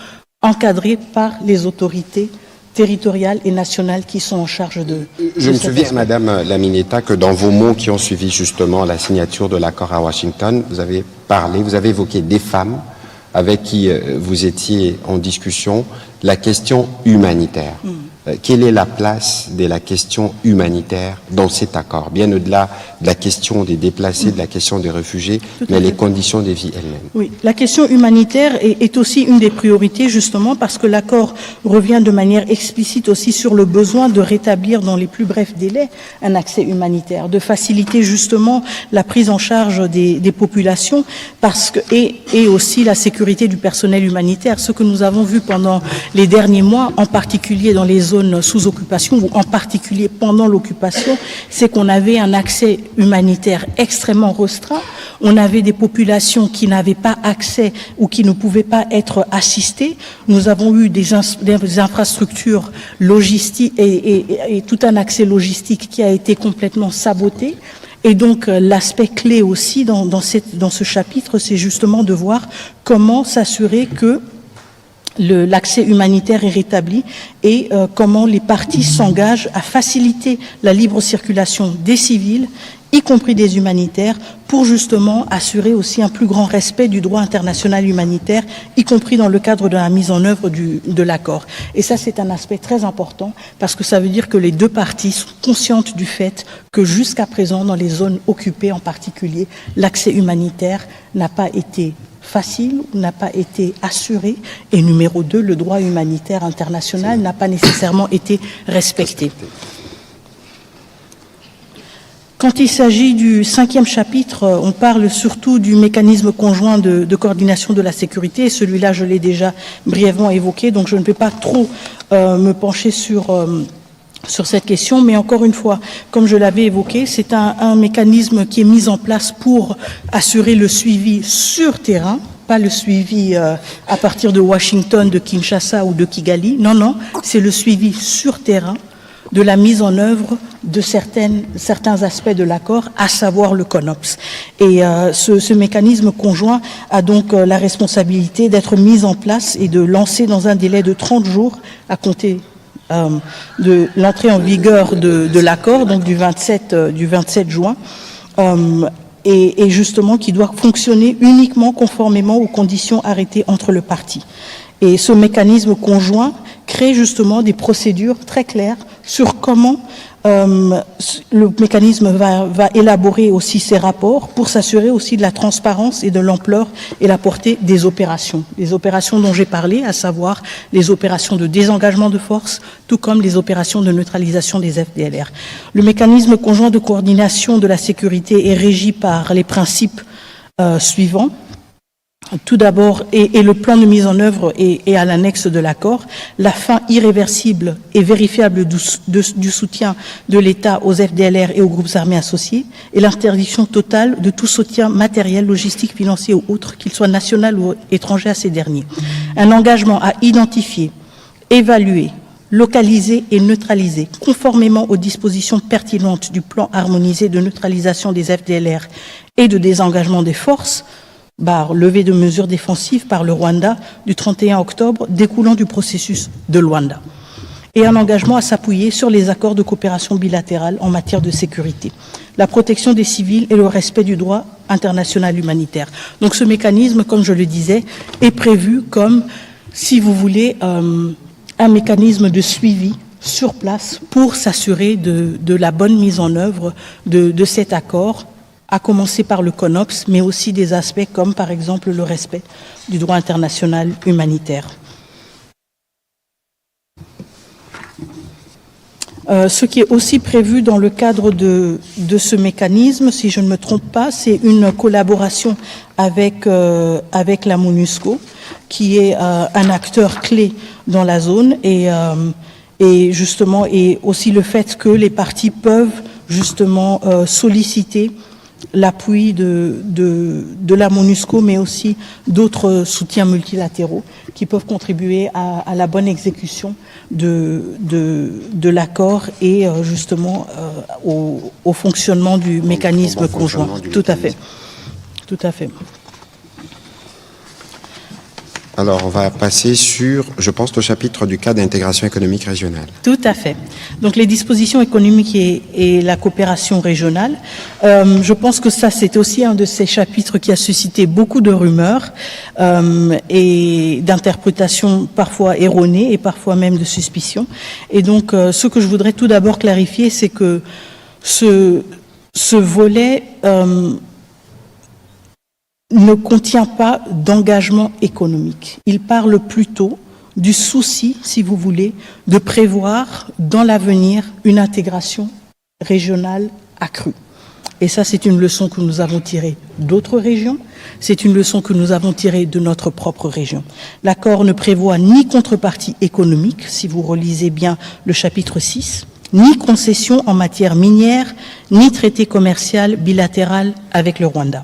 encadré par les autorités territoriales et nationales qui sont en charge de... Je me souviens, Madame Lamineta, que dans vos mots qui ont suivi justement la signature de l'accord à Washington, vous avez évoqué des femmes avec qui vous étiez en discussion, la question humanitaire. Quelle est la place de la question humanitaire dans cet accord, bien au-delà de la question des déplacés, de la question des réfugiés, mais les conditions de vie elles-mêmes? Oui, la question humanitaire est aussi une des priorités, justement, parce que l'accord revient de manière explicite aussi sur le besoin de rétablir dans les plus brefs délais un accès humanitaire, de faciliter justement la prise en charge des populations, et aussi la sécurité du personnel humanitaire. Ce que nous avons vu pendant les derniers mois, en particulier dans les zones sous occupation, ou en particulier pendant l'occupation, c'est qu'on avait un accès humanitaire extrêmement restreint. On avait des populations qui n'avaient pas accès ou qui ne pouvaient pas être assistées. Nous avons eu des infrastructures logistiques et tout un accès logistique qui a été complètement saboté. Et donc l'aspect clé aussi dans ce chapitre, c'est justement de voir comment s'assurer que l'accès humanitaire est rétabli et comment les parties s'engagent à faciliter la libre circulation des civils, y compris des humanitaires, pour justement assurer aussi un plus grand respect du droit international humanitaire, y compris dans le cadre de la mise en œuvre de l'accord. Et ça, c'est un aspect très important, parce que ça veut dire que les deux parties sont conscientes du fait que jusqu'à présent, dans les zones occupées en particulier, l'accès humanitaire n'a pas été facile, n'a pas été assuré, et numéro 2, le droit humanitaire international n'a pas nécessairement été respecté. Quand il s'agit du 5e chapitre, on parle surtout du mécanisme conjoint de coordination de la sécurité, et celui-là, je l'ai déjà brièvement évoqué, donc je ne vais pas trop me pencher sur cette question, mais encore une fois, comme je l'avais évoqué, c'est un mécanisme qui est mis en place pour assurer le suivi sur terrain, pas le suivi à partir de Washington, de Kinshasa ou de Kigali. Non, c'est le suivi sur terrain de la mise en œuvre de certains aspects de l'accord, à savoir le CONOPS. Et ce mécanisme conjoint a donc la responsabilité d'être mis en place et de lancer dans un délai de 30 jours à compter de l'entrée en vigueur de l'accord, donc du 27 juin, et justement qui doit fonctionner uniquement conformément aux conditions arrêtées entre les parties. Et ce mécanisme conjoint crée justement des procédures très claires sur comment le mécanisme va élaborer aussi ses rapports pour s'assurer aussi de la transparence et de l'ampleur et la portée des opérations. Les opérations dont j'ai parlé, à savoir les opérations de désengagement de force, tout comme les opérations de neutralisation des FDLR. Le mécanisme conjoint de coordination de la sécurité est régi par les principes suivants. Tout d'abord, et le plan de mise en œuvre est à l'annexe de l'accord, la fin irréversible et vérifiable du soutien de l'État aux FDLR et aux groupes armés associés, et l'interdiction totale de tout soutien matériel, logistique, financier ou autre, qu'il soit national ou étranger à ces derniers. Un engagement à identifier, évaluer, localiser et neutraliser, conformément aux dispositions pertinentes du plan harmonisé de neutralisation des FDLR et de désengagement des forces, levée de mesures défensives par le Rwanda du 31 octobre découlant du processus de Luanda, et un engagement à s'appuyer sur les accords de coopération bilatérale en matière de sécurité, la protection des civils et le respect du droit international humanitaire. Donc ce mécanisme, comme je le disais, est prévu comme, si vous voulez, un mécanisme de suivi sur place pour s'assurer de la bonne mise en œuvre de cet accord, à commencer par le CONOPS, mais aussi des aspects comme, par exemple, le respect du droit international humanitaire. Ce qui est aussi prévu dans le cadre de ce mécanisme, si je ne me trompe pas, c'est une collaboration avec la MONUSCO, qui est un acteur clé dans la zone, et justement, et aussi le fait que les parties peuvent justement solliciter l'appui de la MONUSCO, mais aussi d'autres soutiens multilatéraux qui peuvent contribuer à la bonne exécution de l'accord et justement au fonctionnement du mécanisme conjoint. Tout à fait. Tout à fait. Alors, on va passer sur, je pense, le chapitre du cadre d'intégration économique régionale. Tout à fait. Donc, les dispositions économiques et la coopération régionale, je pense que ça, c'est aussi un de ces chapitres qui a suscité beaucoup de rumeurs et d'interprétations parfois erronées et parfois même de suspicions. Et donc, ce que je voudrais tout d'abord clarifier, c'est que ce volet ne contient pas d'engagement économique. Il parle plutôt du souci, si vous voulez, de prévoir dans l'avenir une intégration régionale accrue. Et ça, c'est une leçon que nous avons tirée d'autres régions, c'est une leçon que nous avons tirée de notre propre région. L'accord ne prévoit ni contrepartie économique, si vous relisez bien le chapitre 6, ni concession en matière minière, ni traité commercial bilatéral avec le Rwanda.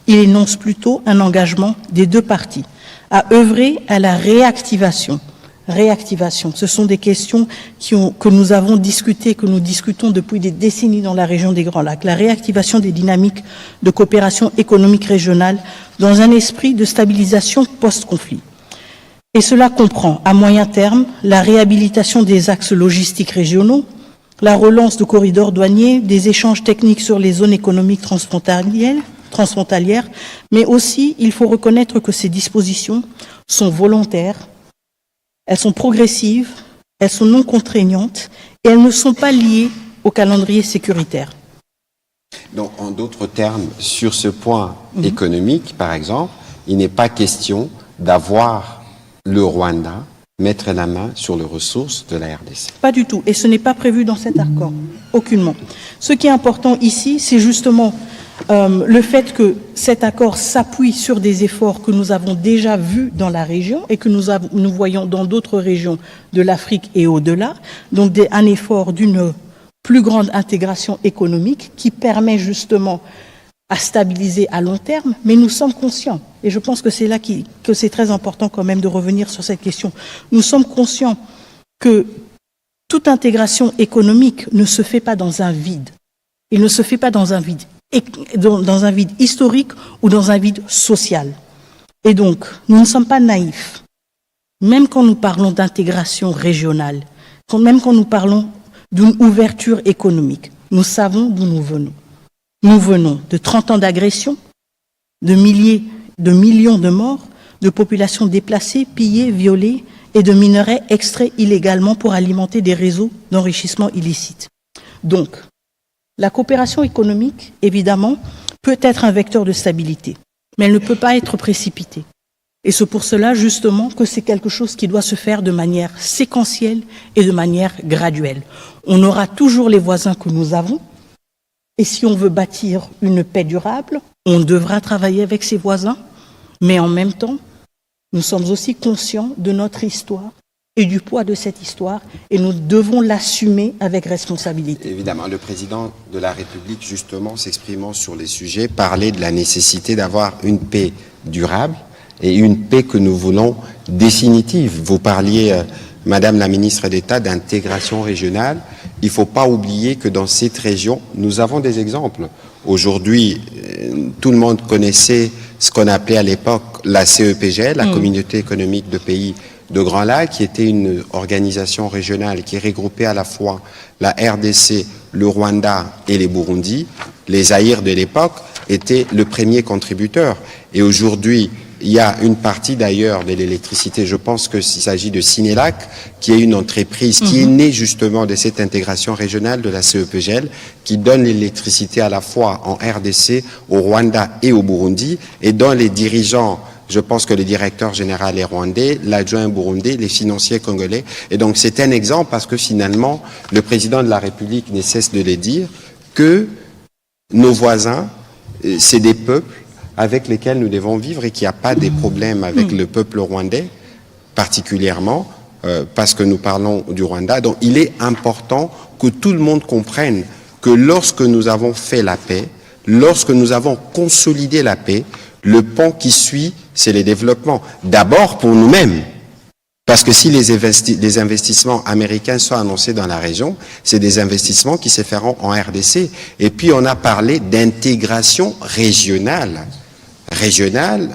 Il énonce plutôt un engagement des deux parties à œuvrer à la réactivation. Réactivation, ce sont des questions que nous avons discutées, que nous discutons depuis des décennies dans la région des Grands Lacs. La réactivation des dynamiques de coopération économique régionale dans un esprit de stabilisation post-conflit. Et cela comprend, à moyen terme, la réhabilitation des axes logistiques régionaux, la relance de corridors douaniers, des échanges techniques sur les zones économiques transfrontalières, mais aussi, il faut reconnaître que ces dispositions sont volontaires, elles sont progressives, elles sont non contraignantes et elles ne sont pas liées au calendrier sécuritaire. Donc, en d'autres termes, sur ce point économique, par exemple, il n'est pas question d'avoir le Rwanda mettre la main sur les ressources de la RDC. Pas du tout, et ce n'est pas prévu dans cet accord, aucunement. Ce qui est important ici, c'est justement le fait que cet accord s'appuie sur des efforts que nous avons déjà vus dans la région et que nous voyons dans d'autres régions de l'Afrique et au-delà, donc un effort d'une plus grande intégration économique qui permet justement à stabiliser à long terme, mais nous sommes conscients, et je pense que c'est là que c'est très important quand même de revenir sur cette question, nous sommes conscients que toute intégration économique ne se fait pas dans un vide. Il ne se fait pas dans un vide historique ou dans un vide social. Et donc, nous ne sommes pas naïfs. Même quand nous parlons d'intégration régionale, même quand nous parlons d'une ouverture économique, nous savons d'où nous venons. Nous venons de 30 ans d'agression, de millions de morts, de populations déplacées, pillées, violées et de minerais extraits illégalement pour alimenter des réseaux d'enrichissement illicite. Donc, la coopération économique, évidemment, peut être un vecteur de stabilité, mais elle ne peut pas être précipitée. Et c'est pour cela, justement, que c'est quelque chose qui doit se faire de manière séquentielle et de manière graduelle. On aura toujours les voisins que nous avons, et si on veut bâtir une paix durable, on devra travailler avec ses voisins, mais en même temps, nous sommes aussi conscients de notre histoire et du poids de cette histoire, et nous devons l'assumer avec responsabilité. Évidemment, le président de la République, justement, s'exprimant sur les sujets, parlait de la nécessité d'avoir une paix durable et une paix que nous voulons définitive. Vous parliez, Madame la ministre d'État, d'intégration régionale. Il ne faut pas oublier que dans cette région, nous avons des exemples. Aujourd'hui, tout le monde connaissait ce qu'on appelait à l'époque la CEPGL, la Communauté économique de pays de Grand Lac, qui était une organisation régionale qui regroupait à la fois la RDC, le Rwanda et les Burundi. Les Zaïre de l'époque étaient le premier contributeur. Et aujourd'hui, il y a une partie d'ailleurs de l'électricité, je pense qu'il s'agit de Sinelac, qui est une entreprise qui est née justement de cette intégration régionale de la CEPGL, qui donne l'électricité à la fois en RDC, au Rwanda et au Burundi, et dont les dirigeants, je pense que le directeur général est rwandais, l'adjoint burundais, les financiers congolais. Et donc c'est un exemple parce que finalement, le président de la République ne cesse de le dire, que nos voisins, c'est des peuples avec lesquels nous devons vivre et qu'il n'y a pas des problèmes avec le peuple rwandais, particulièrement, parce que nous parlons du Rwanda. Donc il est important que tout le monde comprenne que lorsque nous avons fait la paix, lorsque nous avons consolidé la paix, le pont qui suit, c'est le développement. D'abord pour nous-mêmes. Parce que si les investissements américains sont annoncés dans la région, c'est des investissements qui se feront en RDC. Et puis on a parlé d'intégration régionale.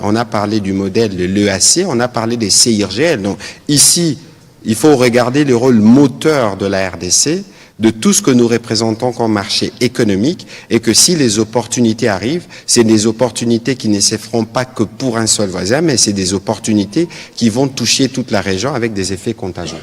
On a parlé du modèle de l'EAC, on a parlé des CIRGL. Donc ici, il faut regarder le rôle moteur de la RDC, de tout ce que nous représentons comme marché économique, et que si les opportunités arrivent, c'est des opportunités qui ne se feront pas que pour un seul voisin, mais c'est des opportunités qui vont toucher toute la région avec des effets contagieux.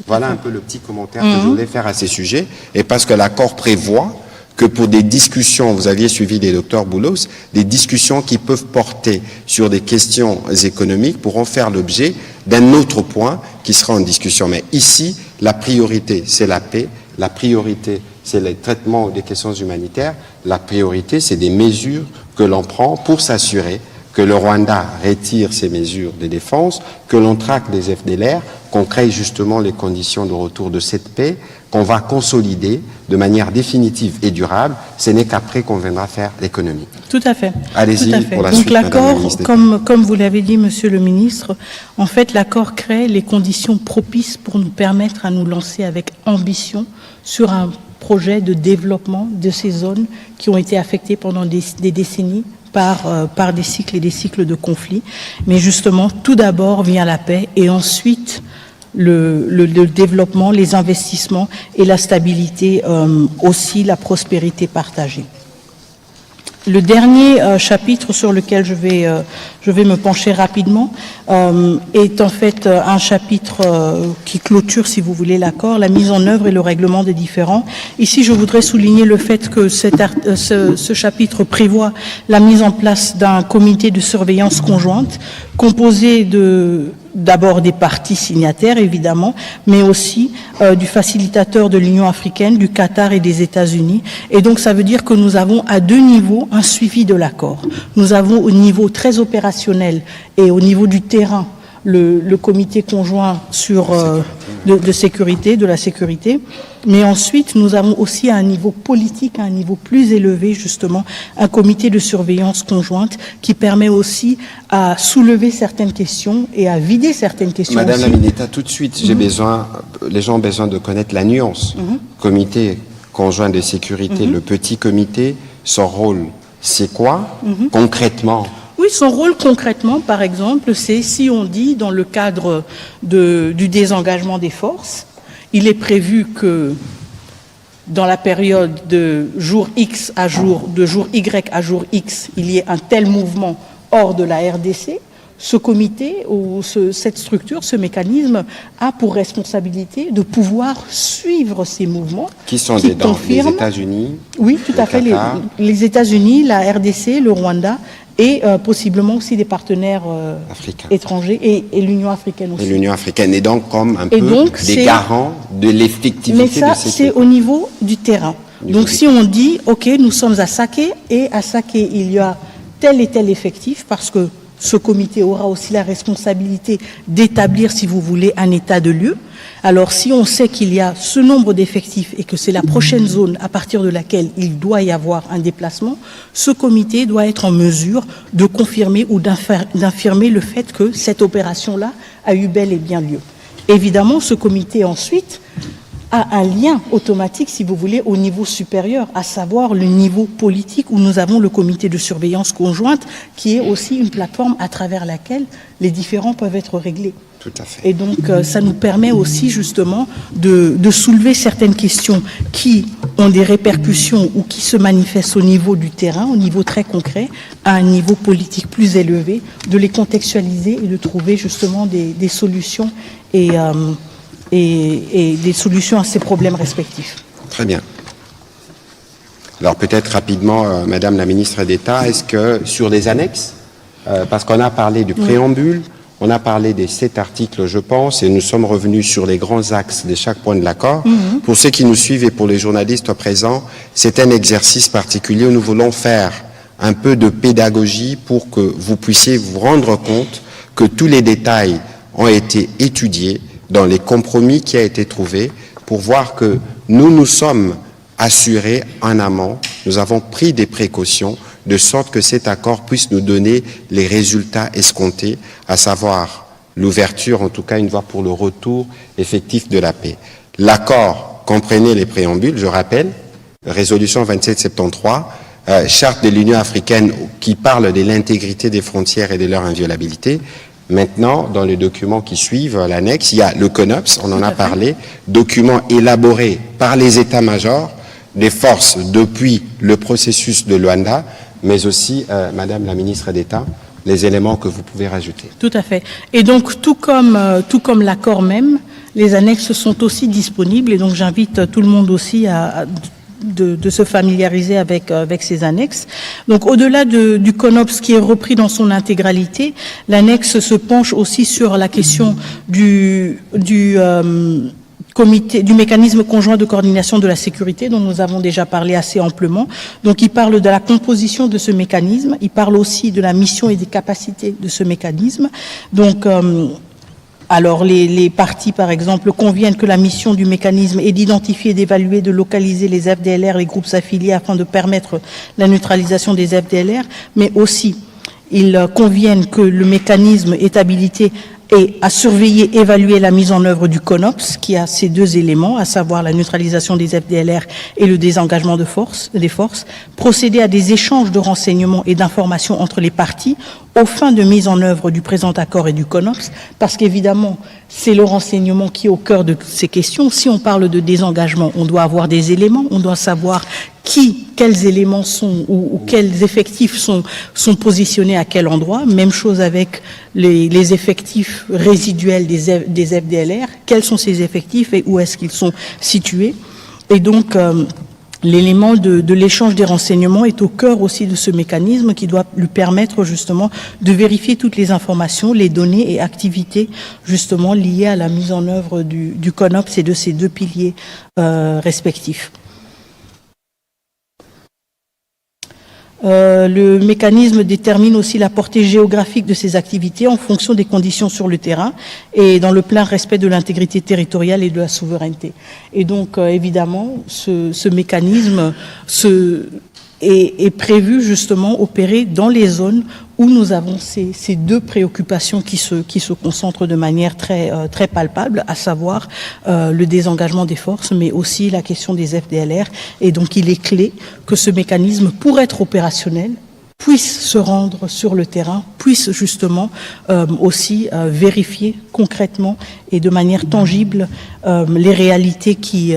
Voilà un peu le petit commentaire que je voulais faire à ces sujets, et parce que l'accord prévoit que pour des discussions, vous aviez suivi les docteurs Boulos, des discussions qui peuvent porter sur des questions économiques pourront faire l'objet d'un autre point qui sera en discussion. Mais ici, la priorité, c'est la paix. La priorité, c'est le traitement des questions humanitaires. La priorité, c'est des mesures que l'on prend pour s'assurer que le Rwanda retire ses mesures de défense, que l'on traque des FDLR, qu'on crée justement les conditions de retour de cette paix, qu'on va consolider de manière définitive et durable. Ce n'est qu'après qu'on viendra faire l'économie. Tout à fait. Allez-y pour la Donc suite, l'accord, Madame la ministre. comme vous l'avez dit, Monsieur le Ministre, en fait, l'accord crée les conditions propices pour nous permettre à nous lancer avec ambition sur un projet de développement de ces zones qui ont été affectées pendant des décennies par des cycles et des cycles de conflits. Mais justement, tout d'abord vient la paix et ensuite le développement, les investissements et la stabilité, aussi la prospérité partagée. Le dernier chapitre sur lequel je vais me pencher rapidement est en fait un chapitre qui clôture, si vous voulez, l'accord, la mise en œuvre et le règlement des différends. Ici, je voudrais souligner le fait que ce chapitre prévoit la mise en place d'un comité de surveillance conjointe composé d'abord des parties signataires, évidemment, mais aussi du facilitateur de l'Union africaine, du Qatar et des États-Unis. Et donc, ça veut dire que nous avons à deux niveaux un suivi de l'accord. Nous avons au niveau très opérationnel et au niveau du terrain le comité conjoint de la sécurité, mais ensuite nous avons aussi à un niveau politique, à un niveau plus élevé justement, un comité de surveillance conjointe qui permet aussi à soulever certaines questions et à vider certaines questions. Madame aussi. la ministre, tout de suite, les gens ont besoin de connaître la nuance. Comité conjoint de sécurité, le petit comité, son rôle, c'est quoi concrètement? Oui, son rôle concrètement, par exemple, c'est si on dit dans le cadre du désengagement des forces, il est prévu que dans la période de jour X à jour, de jour Y à jour X, il y ait un tel mouvement hors de la RDC. ce comité ou cette structure, ce mécanisme a pour responsabilité de pouvoir suivre ces mouvements. Qui sont les États-Unis? Oui, tout à fait. Les États-Unis, la RDC, le Rwanda et possiblement aussi des partenaires étrangers et l'Union africaine aussi. Et l'Union africaine est donc comme un peu des garants de l'effectivité de ces... Mais ça, c'est au niveau du terrain. Donc si on dit, OK, nous sommes à Saké et à Saké, il y a tel et tel effectif, parce que ce comité aura aussi la responsabilité d'établir, si vous voulez, un état de lieu. Alors si on sait qu'il y a ce nombre d'effectifs et que c'est la prochaine zone à partir de laquelle il doit y avoir un déplacement, ce comité doit être en mesure de confirmer ou d'infirmer le fait que cette opération-là a eu bel et bien lieu. Évidemment, ce comité ensuite a un lien automatique, si vous voulez, au niveau supérieur, à savoir le niveau politique où nous avons le comité de surveillance conjointe, qui est aussi une plateforme à travers laquelle les différends peuvent être réglés. Tout à fait. Et donc, ça nous permet aussi, justement, de soulever certaines questions qui ont des répercussions ou qui se manifestent au niveau du terrain, au niveau très concret, à un niveau politique plus élevé, de les contextualiser et de trouver, justement, des solutions et des solutions à ces problèmes respectifs. Très bien. Alors peut-être rapidement, Madame la ministre d'État, est-ce que sur les annexes, parce qu'on a parlé du préambule, on a parlé des 7 articles, je pense, et nous sommes revenus sur les grands axes de chaque point de l'accord. Pour ceux qui nous suivent et pour les journalistes présents, c'est un exercice particulier où nous voulons faire un peu de pédagogie pour que vous puissiez vous rendre compte que tous les détails ont été étudiés dans les compromis qui a été trouvé pour voir que nous nous sommes assurés en amont, nous avons pris des précautions de sorte que cet accord puisse nous donner les résultats escomptés, à savoir l'ouverture, en tout cas une voie pour le retour effectif de la paix. L'accord comprenait les préambules, je rappelle, résolution 2773, charte de l'Union africaine qui parle de l'intégrité des frontières et de leur inviolabilité. Maintenant, dans les documents qui suivent l'annexe, il y a le CONOPS, on en a parlé, document élaboré par les états-majors des forces depuis le processus de Luanda, mais aussi, Madame la ministre d'État, les éléments que vous pouvez rajouter. Tout à fait. Et donc, tout comme l'accord même, les annexes sont aussi disponibles, et donc j'invite tout le monde aussi de se familiariser avec ces annexes. Donc au-delà du CONOPS qui est repris dans son intégralité, l'annexe se penche aussi sur la question du mécanisme conjoint de coordination de la sécurité dont nous avons déjà parlé assez amplement. Donc il parle de la composition de ce mécanisme, il parle aussi de la mission et des capacités de ce mécanisme. Donc alors, les parties, par exemple, conviennent que la mission du mécanisme est d'identifier, d'évaluer, de localiser les FDLR, les groupes affiliés, afin de permettre la neutralisation des FDLR, mais aussi, ils conviennent que le mécanisme est habilité et à surveiller, évaluer la mise en œuvre du CONOPS, qui a ces 2 éléments, à savoir la neutralisation des FDLR et le désengagement des forces, procéder à des échanges de renseignements et d'informations entre les parties, aux fins de mise en œuvre du présent accord et du CONOPS, parce qu'évidemment, c'est le renseignement qui est au cœur de toutes ces questions. Si on parle de désengagement, on doit avoir des éléments, on doit savoir quels éléments sont ou quels effectifs sont positionnés à quel endroit. Même chose avec les effectifs résiduels des FDLR. Quels sont ces effectifs et où est-ce qu'ils sont situés? Et donc, l'élément de l'échange des renseignements est au cœur aussi de ce mécanisme qui doit lui permettre justement de vérifier toutes les informations, les données et activités justement liées à la mise en œuvre du CONOPS et de ces 2 piliers respectifs. Le mécanisme détermine aussi la portée géographique de ces activités en fonction des conditions sur le terrain et dans le plein respect de l'intégrité territoriale et de la souveraineté. Et donc, évidemment, ce mécanisme est prévu justement opérer dans les zones où nous avons ces 2 préoccupations qui se concentrent de manière très palpable, à savoir le désengagement des forces, mais aussi la question des FDLR. Et donc, il est clé que ce mécanisme, pour être opérationnel, puisse se rendre sur le terrain, puisse justement aussi vérifier concrètement et de manière tangible les réalités qui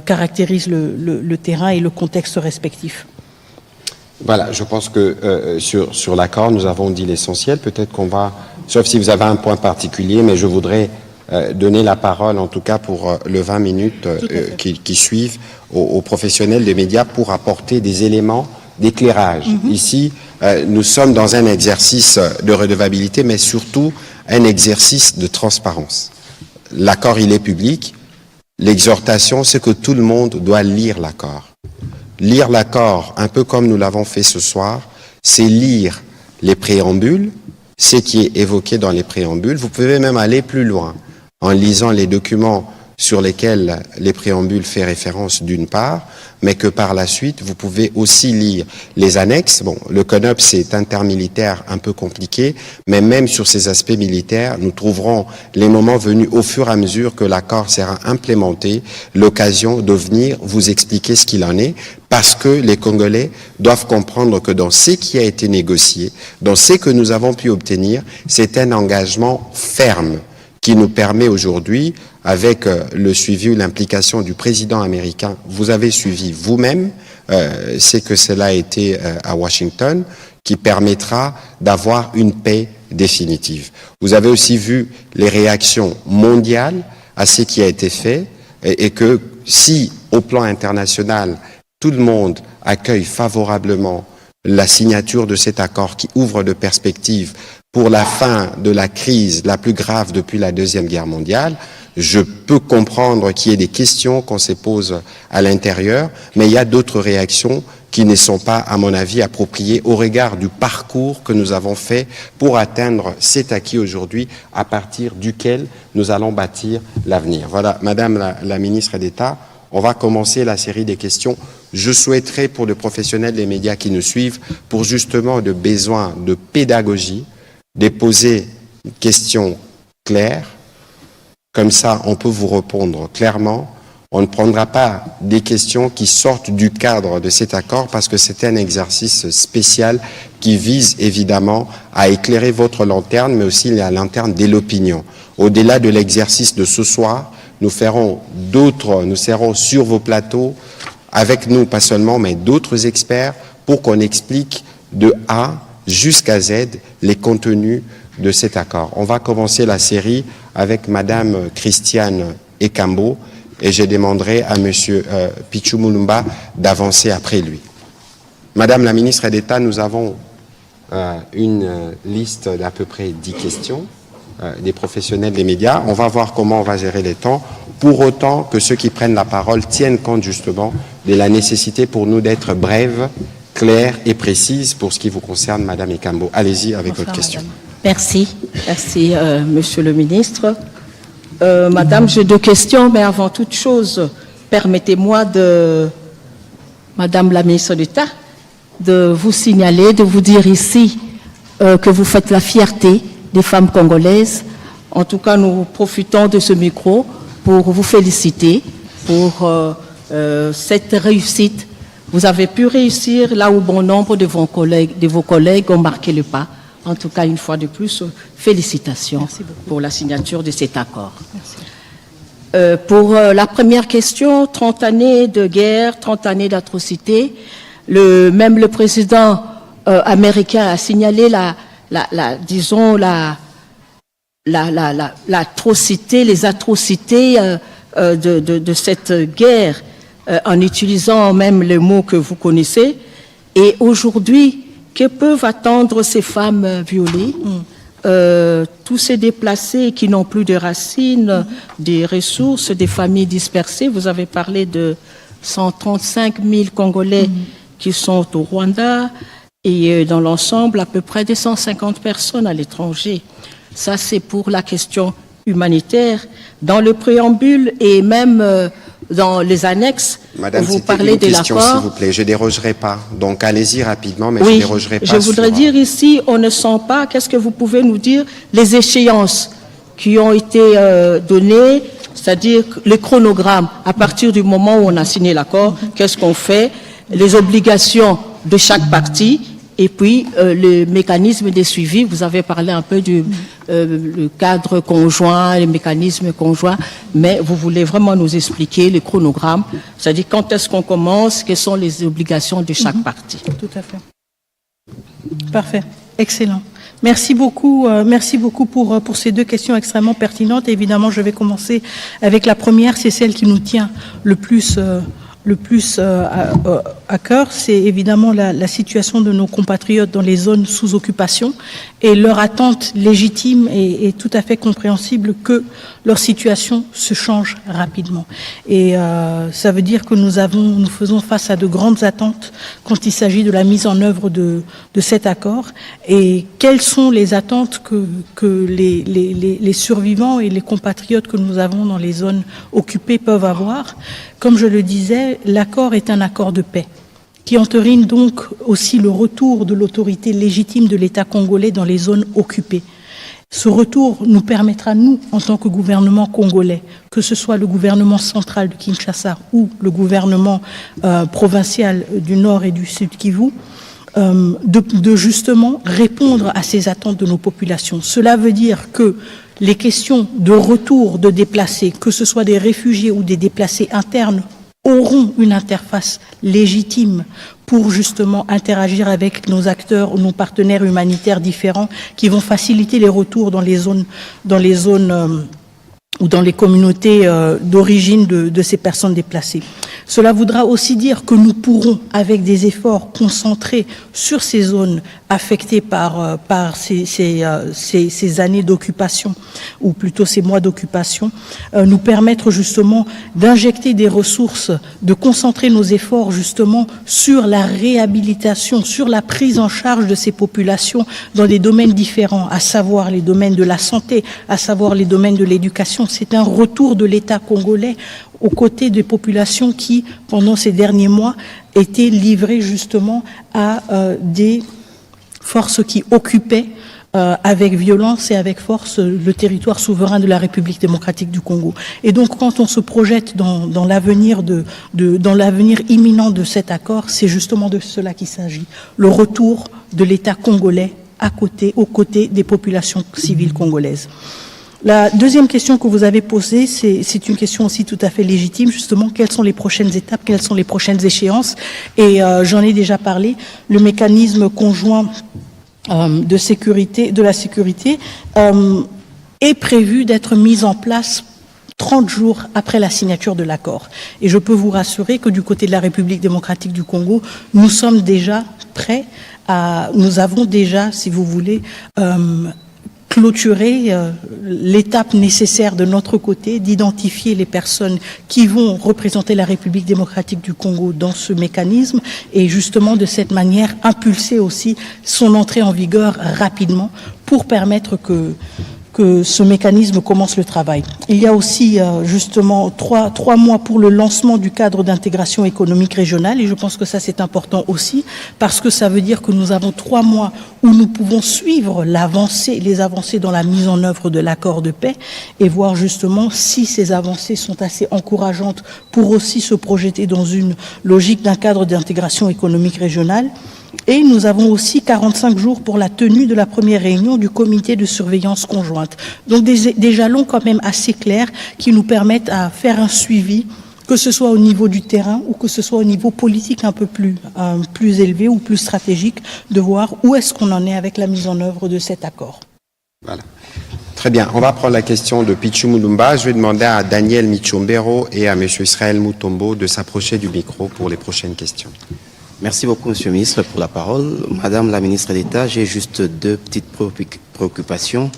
caractérisent le terrain et le contexte respectif. Voilà, je pense que sur l'accord, nous avons dit l'essentiel. Peut-être qu'on va, sauf si vous avez un point particulier, mais je voudrais donner la parole, en tout cas pour le 20 minutes qui suivent, aux professionnels des médias pour apporter des éléments d'éclairage. Ici, nous sommes dans un exercice de redevabilité, mais surtout un exercice de transparence. L'accord, il est public. L'exhortation, c'est que tout le monde doit lire l'accord. Lire l'accord, un peu comme nous l'avons fait ce soir, c'est lire les préambules, ce qui est évoqué dans les préambules. Vous pouvez même aller plus loin en lisant les documents sur lesquels les préambules font référence d'une part, mais que par la suite, vous pouvez aussi lire les annexes. Bon, le CONOPS, c'est intermilitaire un peu compliqué, mais même sur ces aspects militaires, nous trouverons les moments venus au fur et à mesure que l'accord sera implémenté, l'occasion de venir vous expliquer ce qu'il en est, parce que les Congolais doivent comprendre que dans ce qui a été négocié, dans ce que nous avons pu obtenir, c'est un engagement ferme qui nous permet aujourd'hui, avec le suivi ou l'implication du président américain, vous avez suivi vous-même, c'est que cela a été à Washington, qui permettra d'avoir une paix définitive. Vous avez aussi vu les réactions mondiales à ce qui a été fait, et que si, au plan international, tout le monde accueille favorablement la signature de cet accord qui ouvre de perspectives pour la fin de la crise la plus grave depuis la Deuxième Guerre mondiale, je peux comprendre qu'il y ait des questions qu'on se pose à l'intérieur, mais il y a d'autres réactions qui ne sont pas, à mon avis, appropriées au regard du parcours que nous avons fait pour atteindre cet acquis aujourd'hui, à partir duquel nous allons bâtir l'avenir. Voilà, Madame la ministre d'État, on va commencer la série des questions. Je souhaiterais, pour les professionnels des médias qui nous suivent, pour justement de besoin de pédagogie, de poser une question claire. Comme ça, on peut vous répondre clairement. On ne prendra pas des questions qui sortent du cadre de cet accord parce que c'est un exercice spécial qui vise évidemment à éclairer votre lanterne, mais aussi la lanterne de l'opinion. Au-delà de l'exercice de ce soir, nous serons sur vos plateaux, avec nous, pas seulement, mais d'autres experts, pour qu'on explique de A jusqu'à Z les contenus de cet accord. On va commencer la série avec Madame Christiane Ekambo et je demanderai à Monsieur Pichu Mulumba d'avancer après lui. Madame la ministre d'État, nous avons une liste d'à peu près 10 questions des professionnels des médias. On va voir comment on va gérer les temps, pour autant que ceux qui prennent la parole tiennent compte justement de la nécessité pour nous d'être brèves, claires et précises pour ce qui vous concerne, Madame Ekambo. Allez-y avec votre question. Madame. Merci, Monsieur le ministre. Madame, j'ai 2 questions, mais avant toute chose, permettez-moi Madame la ministre d'État, de vous signaler, de vous dire ici que vous faites la fierté des femmes congolaises. En tout cas, nous profitons de ce micro pour vous féliciter pour cette réussite. Vous avez pu réussir là où bon nombre de vos collègues ont marqué le pas. En tout cas, une fois de plus, félicitations pour la signature de cet accord. Pour la première question, 30 années de guerre, 30 années d'atrocité. Même le président américain a signalé l'atrocité, les atrocités de cette guerre, en utilisant même les mots que vous connaissez. Et aujourd'hui, que peuvent attendre ces femmes violées, tous ces déplacés qui n'ont plus de racines, des ressources, des familles dispersées? Vous avez parlé de 135 000 Congolais qui sont au Rwanda et dans l'ensemble à peu près des 150 personnes à l'étranger. Ça, c'est pour la question humanitaire. Dans le préambule et même dans les annexes, Madame, vous parlez de question, l'accord. s'il vous plaît, je ne dérogerai pas. Donc, allez-y rapidement, mais Oui, je ne dérogerai pas. je voudrais dire ici, on ne sent pas, qu'est-ce que vous pouvez nous dire, les échéances qui ont été données, c'est-à-dire les chronogrammes, à partir du moment où on a signé l'accord, qu'est-ce qu'on fait, les obligations de chaque partie, et puis le mécanisme de suivi. Vous avez parlé un peu du le cadre conjoint, les mécanismes conjoints, mais vous voulez vraiment nous expliquer les chronogrammes, c'est-à-dire quand est-ce qu'on commence, quelles sont les obligations de chaque partie. Tout à fait. Parfait. Excellent. Merci beaucoup pour ces deux questions extrêmement pertinentes. Et évidemment, je vais commencer avec la première, c'est celle qui nous tient le plus à cœur, c'est évidemment la situation de nos compatriotes dans les zones sous occupation et leur attente légitime et tout à fait compréhensible que leur situation se change rapidement. Et ça veut dire que nous faisons face à de grandes attentes quand il s'agit de la mise en œuvre de cet accord. Et quelles sont les attentes que les survivants et les compatriotes que nous avons dans les zones occupées peuvent avoir? Comme je le disais, l'accord est un accord de paix qui entérine donc aussi le retour de l'autorité légitime de l'État congolais dans les zones occupées. Ce retour nous permettra, nous, en tant que gouvernement congolais, que ce soit le gouvernement central de Kinshasa ou le gouvernement provincial du Nord et du Sud Kivu, de justement répondre à ces attentes de nos populations. Cela veut dire que les questions de retour de déplacés, que ce soit des réfugiés ou des déplacés internes, auront une interface légitime pour justement interagir avec nos acteurs ou nos partenaires humanitaires différents qui vont faciliter les retours dans les zones ou dans les communautés d'origine de ces personnes déplacées. Cela voudra aussi dire que nous pourrons, avec des efforts concentrés sur ces zones affectées par ces années d'occupation, ou plutôt ces mois d'occupation, nous permettre justement d'injecter des ressources, de concentrer nos efforts justement sur la réhabilitation, sur la prise en charge de ces populations dans des domaines différents, à savoir les domaines de la santé, à savoir les domaines de l'éducation. C'est un retour de l'État congolais aux côtés des populations qui, pendant ces derniers mois, étaient livrées justement à des forces qui occupaient avec violence et avec force le territoire souverain de la République démocratique du Congo. Et donc, quand on se projette dans l'avenir dans l'avenir imminent de cet accord, c'est justement de cela qu'il s'agit. Le retour de l'État congolais aux côtés des populations civiles congolaises. La deuxième question que vous avez posée, c'est une question aussi tout à fait légitime, justement, quelles sont les prochaines étapes, quelles sont les prochaines échéances? Et j'en ai déjà parlé, le mécanisme conjoint de la sécurité est prévu d'être mis en place 30 jours après la signature de l'accord. Et je peux vous rassurer que du côté de la République démocratique du Congo, nous sommes déjà prêts nous avons déjà, si vous voulez, clôturer l'étape nécessaire de notre côté d'identifier les personnes qui vont représenter la République démocratique du Congo dans ce mécanisme et justement de cette manière impulser aussi son entrée en vigueur rapidement pour permettre que ce mécanisme commence le travail. Il y a aussi justement trois mois pour le lancement du cadre d'intégration économique régionale et je pense que ça c'est important aussi parce que ça veut dire que nous avons 3 mois où nous pouvons suivre les avancées dans la mise en œuvre de l'accord de paix et voir justement si ces avancées sont assez encourageantes pour aussi se projeter dans une logique d'un cadre d'intégration économique régionale. Et nous avons aussi 45 jours pour la tenue de la première réunion du comité de surveillance conjointe. Donc des jalons quand même assez clairs qui nous permettent à faire un suivi, que ce soit au niveau du terrain ou que ce soit au niveau politique un peu plus élevé ou plus stratégique, de voir où est-ce qu'on en est avec la mise en œuvre de cet accord. Voilà. Très bien. On va prendre la question de Pichu Mulumba. Je vais demander à Daniel Michombero et à M. Israël Mutombo de s'approcher du micro pour les prochaines questions. Merci beaucoup, Monsieur le Ministre, pour la parole. Madame la Ministre d'État, j'ai juste 2 petites préoccupations.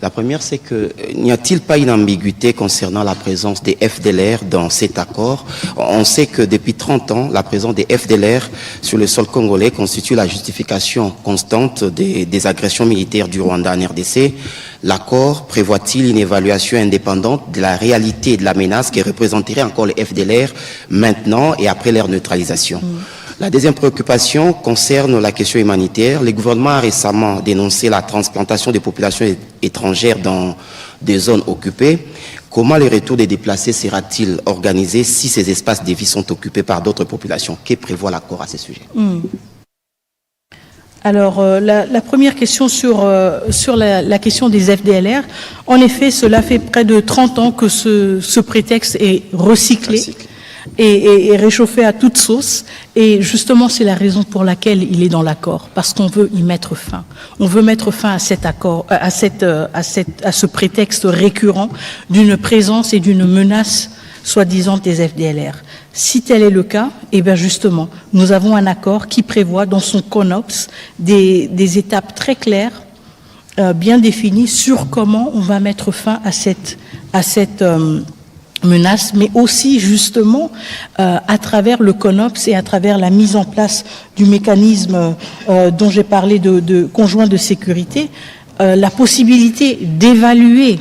La première, c'est que n'y a-t-il pas une ambiguïté concernant la présence des FDLR dans cet accord? On sait que depuis 30 ans, la présence des FDLR sur le sol congolais constitue la justification constante des agressions militaires du Rwanda en RDC. L'accord prévoit-il une évaluation indépendante de la réalité et de la menace qui représenterait encore les FDLR maintenant et après leur neutralisation? La deuxième préoccupation concerne la question humanitaire. Le gouvernement a récemment dénoncé la transplantation des populations étrangères dans des zones occupées. Comment le retour des déplacés sera-t-il organisé si ces espaces de vie sont occupés par d'autres populations? Que prévoit l'accord à ce sujet? Alors, la première question sur la question des FDLR, en effet, cela fait près de 30 ans que ce prétexte est recyclé. et réchauffé à toute sauce. Et justement, c'est la raison pour laquelle il est dans l'accord, parce qu'on veut y mettre fin. On veut mettre fin à cet accord, à ce prétexte récurrent d'une présence et d'une menace soi-disant des FDLR. Si tel est le cas, eh bien justement, nous avons un accord qui prévoit dans son CONOPS des étapes très claires, bien définies sur comment on va mettre fin à cette menace, mais aussi justement à travers le CONOPS et à travers la mise en place du mécanisme dont j'ai parlé de conjoint de sécurité, la possibilité d'évaluer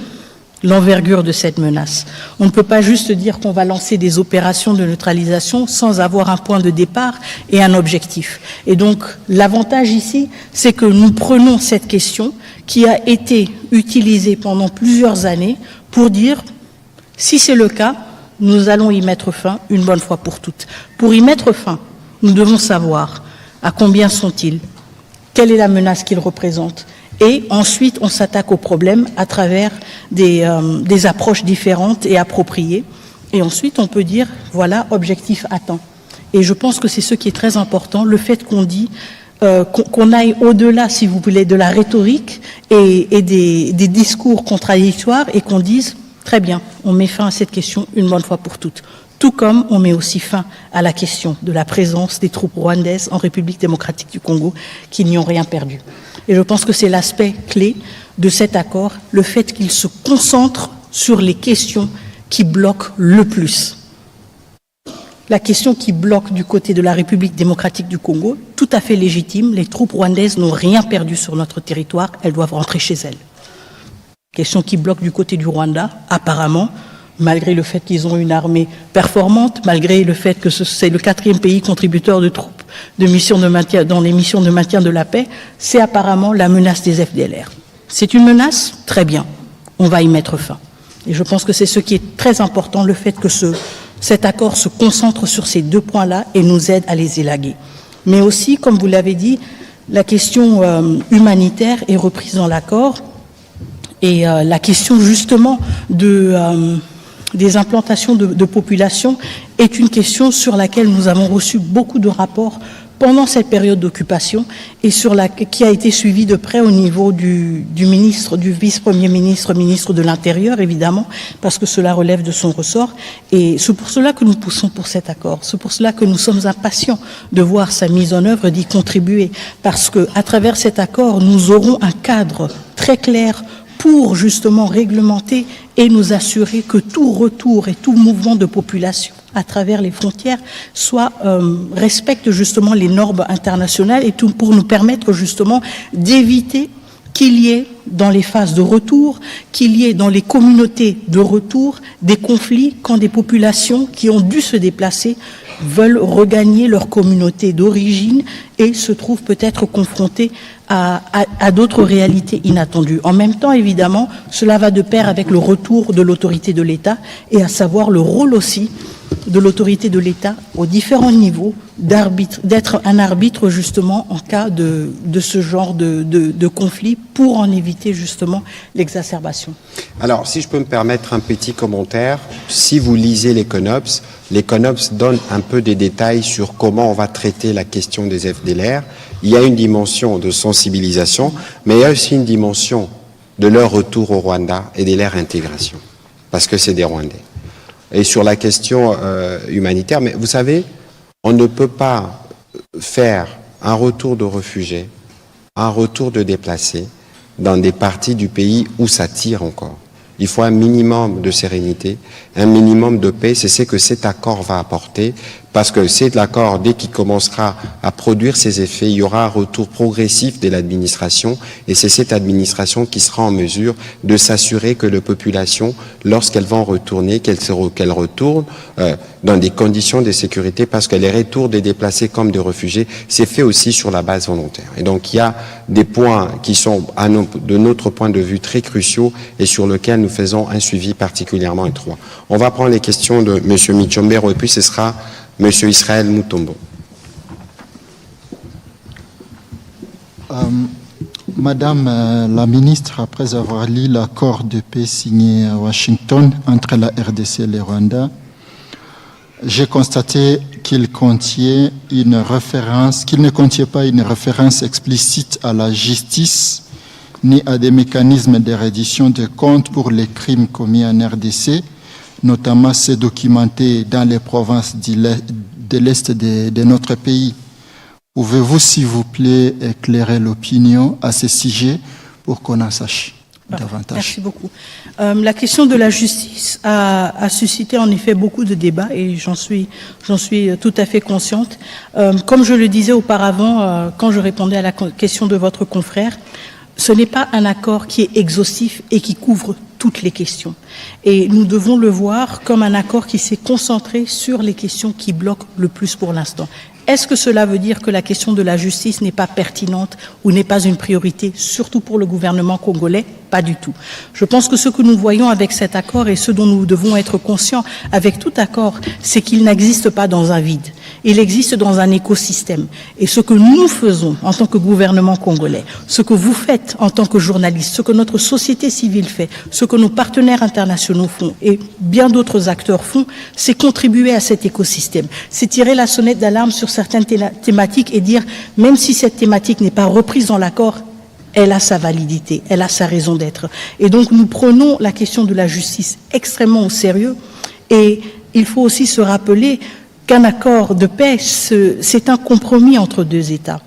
l'envergure de cette menace. On ne peut pas juste dire qu'on va lancer des opérations de neutralisation sans avoir un point de départ et un objectif. Et donc, l'avantage ici, c'est que nous prenons cette question qui a été utilisée pendant plusieurs années pour dire, si c'est le cas, nous allons y mettre fin une bonne fois pour toutes. Pour y mettre fin, nous devons savoir à combien sont-ils, quelle est la menace qu'ils représentent. Et ensuite, on s'attaque au problème à travers des approches différentes et appropriées. Et ensuite, on peut dire, voilà, objectif atteint. Et je pense que c'est ce qui est très important, le fait qu'on dit, qu'on aille au-delà, si vous voulez, de la rhétorique et des discours contradictoires et qu'on dise, très bien, on met fin à cette question une bonne fois pour toutes. Tout comme on met aussi fin à la question de la présence des troupes rwandaises en République démocratique du Congo qui n'y ont rien perdu. Et je pense que c'est l'aspect clé de cet accord, le fait qu'il se concentre sur les questions qui bloquent le plus. La question qui bloque du côté de la République démocratique du Congo, tout à fait légitime, les troupes rwandaises n'ont rien perdu sur notre territoire, elles doivent rentrer chez elles. Question qui bloque du côté du Rwanda, apparemment, malgré le fait qu'ils ont une armée performante, malgré le fait que c'est le 4e pays contributeur de troupes de missions de maintien, dans les missions de maintien de la paix, c'est apparemment la menace des FDLR. C'est une menace? Très bien, on va y mettre fin. Et je pense que c'est ce qui est très important, le fait que cet accord se concentre sur ces deux points-là et nous aide à les élaguer. Mais aussi, comme vous l'avez dit, la question humanitaire est reprise dans l'accord et la question justement des implantations de population est une question sur laquelle nous avons reçu beaucoup de rapports pendant cette période d'occupation et qui a été suivie de près au niveau du ministre, du vice-premier ministre, ministre de l'Intérieur, évidemment, parce que cela relève de son ressort. Et c'est pour cela que nous poussons pour cet accord. C'est pour cela que nous sommes impatients de voir sa mise en œuvre et d'y contribuer. Parce qu'à travers cet accord, nous aurons un cadre très clair pour justement réglementer et nous assurer que tout retour et tout mouvement de population à travers les frontières respecte justement les normes internationales et tout pour nous permettre justement d'éviter qu'il y ait dans les phases de retour, qu'il y ait dans les communautés de retour des conflits quand des populations qui ont dû se déplacer veulent regagner leur communauté d'origine et se trouvent peut-être confrontées à d'autres réalités inattendues. En même temps, évidemment, cela va de pair avec le retour de l'autorité de l'État et à savoir le rôle aussi de l'autorité de l'État aux différents niveaux d'être un arbitre justement en cas de ce genre de conflit pour en éviter justement l'exacerbation. Alors, si je peux me permettre un petit commentaire, si vous lisez les CONOPS donnent un peu des détails sur comment on va traiter la question des FDLR. Il y a une dimension de sensibilisation, mais il y a aussi une dimension de leur retour au Rwanda et de leur intégration, parce que c'est des Rwandais. Et sur la question humanitaire, mais vous savez, on ne peut pas faire un retour de réfugiés, un retour de déplacés dans des parties du pays où ça tire encore. Il faut un minimum de sérénité, un minimum de paix. C'est ce que cet accord va apporter, parce que c'est l'accord, dès qu'il commencera à produire ses effets, il y aura un retour progressif de l'administration, et c'est cette administration qui sera en mesure de s'assurer que les populations, lorsqu'elles vont retourner, qu'elles retournent dans des conditions de sécurité, parce que les retours des déplacés comme des réfugiés, c'est fait aussi sur la base volontaire. Et donc il y a des points qui sont, de notre point de vue, très cruciaux et sur lesquels nous faisons un suivi particulièrement étroit. On va prendre les questions de M. Michombero et puis ce sera M. Israël Mutombo. Madame la ministre, après avoir lu l'accord de paix signé à Washington entre la RDC et le Rwanda, j'ai constaté qu'il ne contiait pas une référence explicite à la justice ni à des mécanismes de reddition de comptes pour les crimes commis en RDC, notamment ceux documentés dans les provinces de l'Est de notre pays. Pouvez-vous, s'il vous plaît, éclairer l'opinion à ce sujet pour qu'on en sache davantage? Merci beaucoup. La question de la justice a suscité en effet beaucoup de débats et j'en suis tout à fait consciente. Comme je le disais auparavant, quand je répondais à la question de votre confrère, ce n'est pas un accord qui est exhaustif et qui couvre toutes les questions. Et nous devons le voir comme un accord qui s'est concentré sur les questions qui bloquent le plus pour l'instant. Est-ce que cela veut dire que la question de la justice n'est pas pertinente ou n'est pas une priorité, surtout pour le gouvernement congolais? Pas du tout. Je pense que ce que nous voyons avec cet accord et ce dont nous devons être conscients avec tout accord, c'est qu'il n'existe pas dans un vide. Il existe dans un écosystème. Et ce que nous faisons en tant que gouvernement congolais, ce que vous faites en tant que journaliste, ce que notre société civile fait, ce que nos partenaires internationaux font et bien d'autres acteurs font, c'est contribuer à cet écosystème. C'est tirer la sonnette d'alarme sur certaines thématiques et dire, même si cette thématique n'est pas reprise dans l'accord, elle a sa validité, elle a sa raison d'être. Et donc nous prenons la question de la justice extrêmement au sérieux et il faut aussi se rappeler qu'un accord de paix, c'est un compromis entre deux États.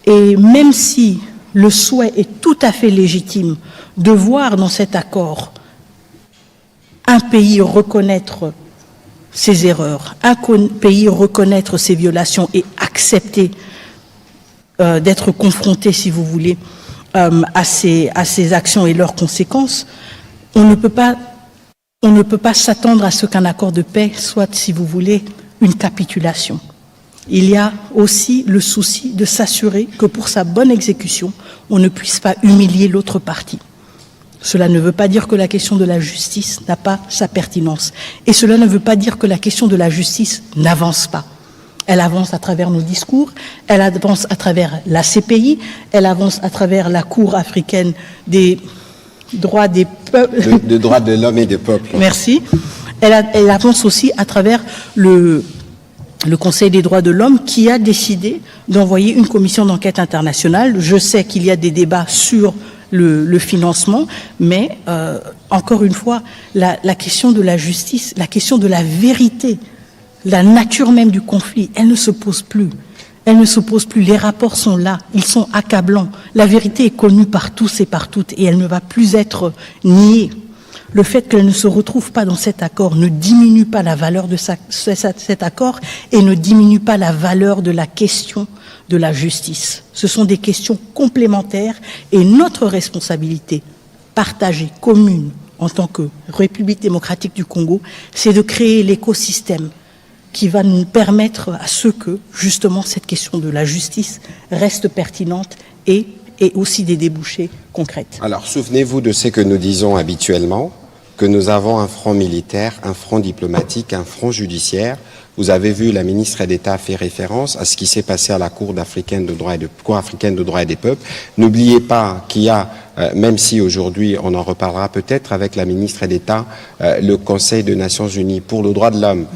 Et même si le souhait est tout à fait légitime de voir dans cet accord un pays reconnaître ses erreurs, un pays reconnaître ses violations et accepter d'être confronté, si vous voulez, à ces actions et leurs conséquences, on ne peut pas s'attendre à ce qu'un accord de paix soit, si vous voulez, une capitulation. Il y a aussi le souci de s'assurer que pour sa bonne exécution, on ne puisse pas humilier l'autre partie. Cela ne veut pas dire que la question de la justice n'a pas sa pertinence. Et cela ne veut pas dire que la question de la justice n'avance pas. Elle avance à travers nos discours, elle avance à travers la CPI, elle avance à travers la Cour africaine des droits des peuples. De droits de l'homme et des peuples. Merci. Elle avance aussi à travers le Conseil des droits de l'homme qui a décidé d'envoyer une commission d'enquête internationale. Je sais qu'il y a des débats sur le financement, mais encore une fois, la question de la justice, la question de la vérité, la nature même du conflit, elle ne se pose plus. Elle ne se pose plus. Les rapports sont là, ils sont accablants. La vérité est connue par tous et par toutes et elle ne va plus être niée. Le fait qu'elle ne se retrouve pas dans cet accord ne diminue pas la valeur de cet accord et ne diminue pas la valeur de la question de la justice. Ce sont des questions complémentaires et notre responsabilité partagée, commune, en tant que République démocratique du Congo, c'est de créer l'écosystème qui va nous permettre à ce que, justement, cette question de la justice reste pertinente et aussi des débouchés concrets. Alors, souvenez-vous de ce que nous disons habituellement, que nous avons un front militaire, un front diplomatique, un front judiciaire. Vous avez vu, la ministre d'État fait référence à ce qui s'est passé à la Cour africaine de droit et des peuples. N'oubliez pas qu'il y a, même si aujourd'hui on en reparlera peut-être avec la ministre d'État, le Conseil des Nations Unies pour le droit de l'homme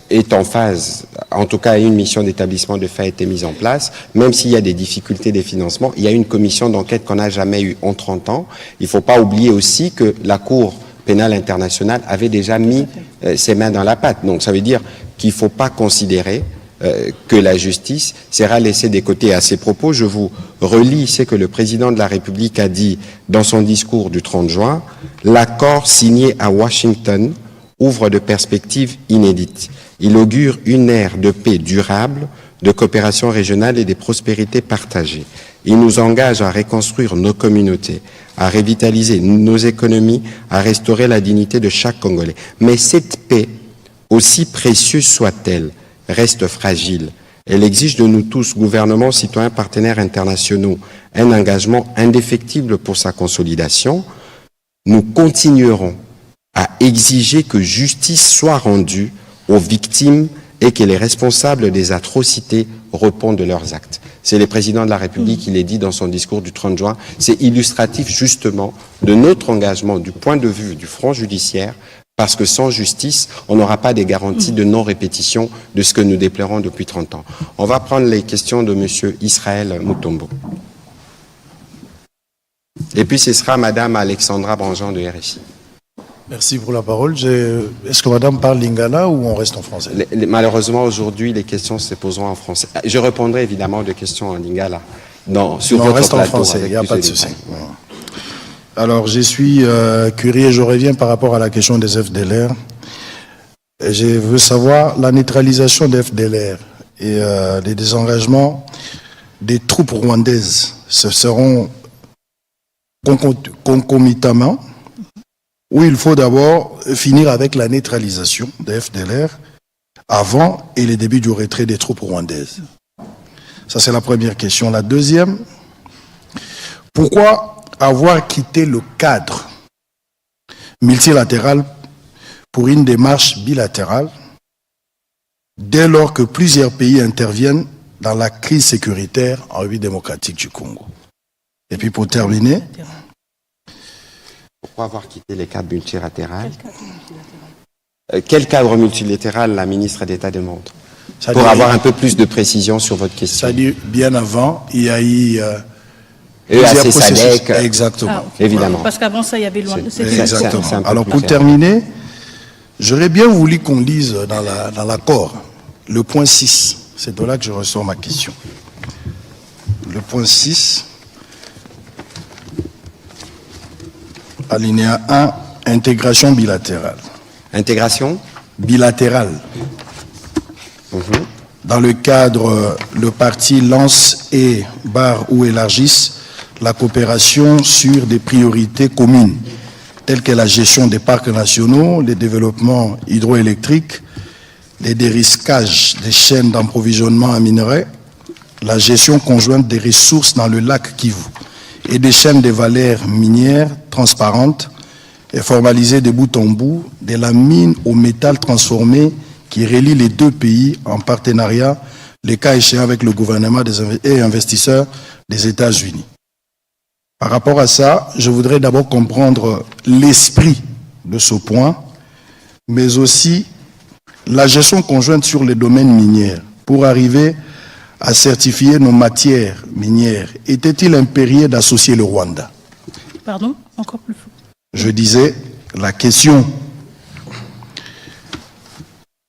est en phase, en tout cas une mission d'établissement de faits a été mise en place, même s'il y a des difficultés des financements, il y a une commission d'enquête qu'on n'a jamais eue en 30 ans. Il ne faut pas oublier aussi que la Cour pénale internationale avait déjà mis ses mains dans la pâte. Donc ça veut dire qu'il ne faut pas considérer que la justice sera laissée de côté. À ces propos, je vous relis ce que le président de la République a dit dans son discours du 30 juin. L'accord signé à Washington ouvre de perspectives inédites. Il augure une ère de paix durable, de coopération régionale et de prospérité partagée. Il nous engage à reconstruire nos communautés, à revitaliser nos économies, à restaurer la dignité de chaque Congolais. Mais cette paix, aussi précieuse soit-elle, reste fragile. Elle exige de nous tous, gouvernements, citoyens, partenaires internationaux, un engagement indéfectible pour sa consolidation. Nous continuerons à exiger que justice soit rendue aux victimes et que les responsables des atrocités répondent de leurs actes. C'est le président de la République qui l'a dit dans son discours du 30 juin. C'est illustratif justement de notre engagement du point de vue du front judiciaire Parce que sans justice, on n'aura pas des garanties de non-répétition de ce que nous déplorons depuis 30 ans. On va prendre les questions de M. Israël Mutombo. Et puis ce sera Mme Alexandra Branjean de RFI. Merci pour la parole. Est-ce que madame parle lingala ou on reste en français? Malheureusement, aujourd'hui, les questions se poseront en français. Je répondrai évidemment aux questions en lingala. Sur votre on reste en plateau, français, il n'y a plus pas de détails. souci. Alors, je suis curieux, je reviens par rapport à la question des FDLR. Je veux savoir la neutralisation des FDLR et les désengagements des troupes rwandaises. Ce seront concomitamment, où il faut d'abord finir avec la neutralisation des FDLR avant et le début du retrait des troupes rwandaises. Ça, c'est la première question. La deuxième, pourquoi avoir quitté le cadre multilatéral pour une démarche bilatérale dès lors que plusieurs pays interviennent dans la crise sécuritaire en République démocratique du Congo? Et puis pour terminer, Pourquoi avoir quitté les cadres multilatéraux? Quel cadre multilatéral la ministre d'État demande? Pour avoir un peu plus de précision sur votre question. c'est-à-dire bien avant, il y a eu EAC SADC, exactement. évidemment. Parce qu'avant ça, il y avait loin. Exactement. c'est un peu Alors plus pour clair. terminer, j'aurais bien voulu qu'on lise dans l'accord le point 6. C'est de là que je ressors ma question. Le point 6, alinéa 1, intégration bilatérale. Intégration? Bilatérale. Dans le cadre, le parti lance et barre ou élargisse la coopération sur des priorités communes, telles que la gestion des parcs nationaux, le développement hydroélectrique, les dérisquages des chaînes d'approvisionnement en minerais, la gestion conjointe des ressources dans le lac Kivu et des chaînes de valeurs minières transparentes et formalisées de bout en bout de la mine au métal transformé qui relie les deux pays en partenariat, le cas échéant avec le gouvernement et investisseurs des États-Unis. Par rapport à ça, je voudrais d'abord comprendre l'esprit de ce point, mais aussi la gestion conjointe sur les domaines miniers pour arriver à certifier nos matières minières. Était-il impérieux d'associer le Rwanda? Pardon? Encore plus fort. Je disais, la question,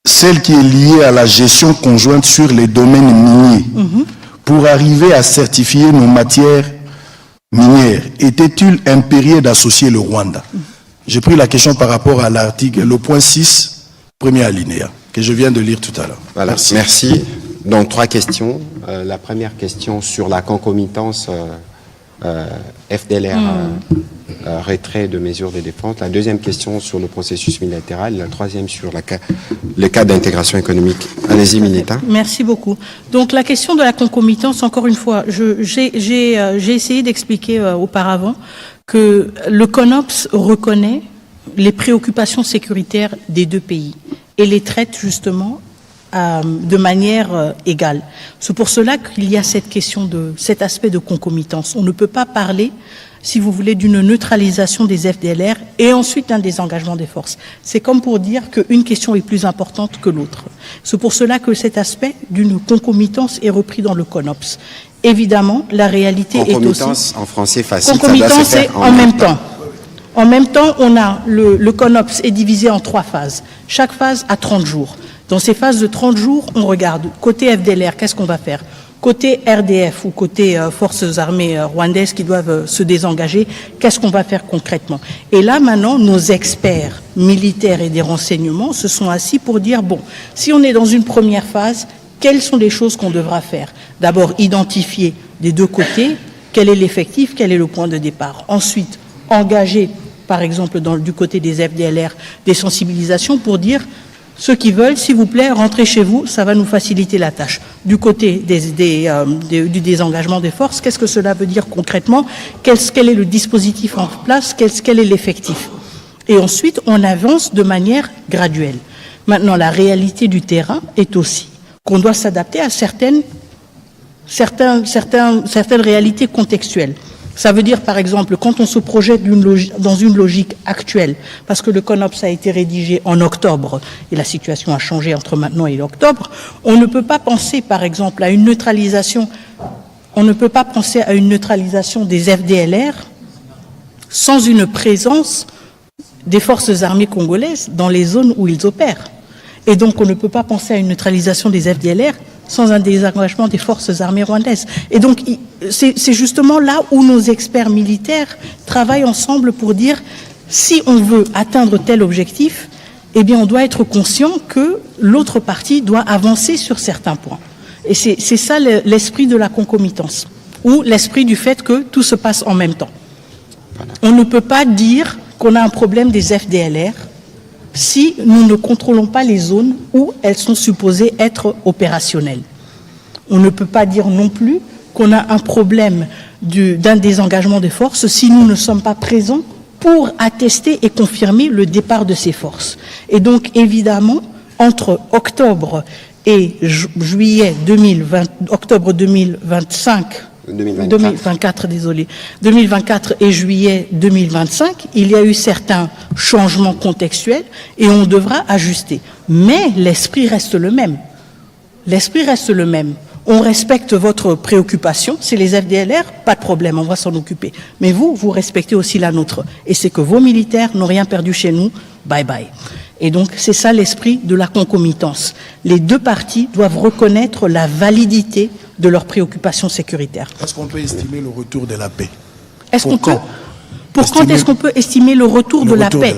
celle qui est liée à la gestion conjointe sur les domaines miniers, pour arriver à certifier nos matières minières, était-il impérieux d'associer le Rwanda? J'ai pris la question par rapport à l'article, le point 6, premier alinéa, que je viens de lire tout à l'heure. Voilà, merci. Donc, 3 questions. La première question sur la concomitance FDLR, retrait de mesures de défense. La deuxième question sur le processus bilatéral. La troisième sur le cas d'intégration économique. Allez-y, Mineta. Merci beaucoup. Donc la question de la concomitance, encore une fois, j'ai essayé d'expliquer auparavant que le CONOPS reconnaît les préoccupations sécuritaires des deux pays et les traite justement de manière égale. C'est pour cela qu'il y a cette question cet aspect de concomitance. On ne peut pas parler, si vous voulez, d'une neutralisation des FDLR et ensuite d'un désengagement des forces. C'est comme pour dire qu'une question est plus importante que l'autre. C'est pour cela que cet aspect d'une concomitance est repris dans le CONOPS. Évidemment, la réalité est aussi... Concomitance, en français facile, Concomitance, ça doit se c'est faire en même temps. En même temps, on a le CONOPS est divisé en 3 phases. Chaque phase a 30 jours. Dans ces phases de 30 jours, on regarde côté FDLR, qu'est-ce qu'on va faire? Côté RDF ou côté forces armées rwandaises qui doivent se désengager, qu'est-ce qu'on va faire concrètement? Et là, maintenant, nos experts militaires et des renseignements se sont assis pour dire, bon, si on est dans une première phase, quelles sont les choses qu'on devra faire? D'abord, identifier des deux côtés quel est l'effectif, quel est le point de départ. Ensuite, engager, par exemple, du côté des FDLR, des sensibilisations pour dire... Ceux qui veulent, s'il vous plaît, rentrez chez vous, ça va nous faciliter la tâche. Du côté du désengagement des forces, qu'est-ce que cela veut dire concrètement? Quel est le dispositif en place? Quel est l'effectif? Et ensuite, on avance de manière graduelle. Maintenant, la réalité du terrain est aussi qu'on doit s'adapter à certaines réalités contextuelles. Ça veut dire, par exemple, quand on se projette dans une logique actuelle, parce que le CONOPS a été rédigé en octobre, et la situation a changé entre maintenant et octobre, on ne peut pas penser, par exemple, à une neutralisation, des FDLR sans une présence des forces armées congolaises dans les zones où ils opèrent. Et donc, on ne peut pas penser à une neutralisation des FDLR sans un désengagement des forces armées rwandaises. Et donc, c'est justement là où nos experts militaires travaillent ensemble pour dire, si on veut atteindre tel objectif, eh bien, on doit être conscient que l'autre partie doit avancer sur certains points. Et c'est ça l'esprit de la concomitance, ou l'esprit du fait que tout se passe en même temps. On ne peut pas dire qu'on a un problème des FDLR si nous ne contrôlons pas les zones où elles sont supposées être opérationnelles. On ne peut pas dire non plus qu'on a un problème d'un désengagement des forces si nous ne sommes pas présents pour attester et confirmer le départ de ces forces. Et donc, évidemment, entre octobre et juillet 2024 et juillet 2025, il y a eu certains changements contextuels et on devra ajuster. Mais l'esprit reste le même. L'esprit reste le même. On respecte votre préoccupation, c'est les FDLR, pas de problème, on va s'en occuper. Mais vous respectez aussi la nôtre. Et c'est que vos militaires n'ont rien perdu chez nous, bye bye. Et donc, c'est ça l'esprit de la concomitance. Les deux parties doivent reconnaître la validité de leurs préoccupations sécuritaires. Est-ce qu'on peut estimer le retour de la paix? Pour quand est-ce qu'on peut estimer le retour de la paix?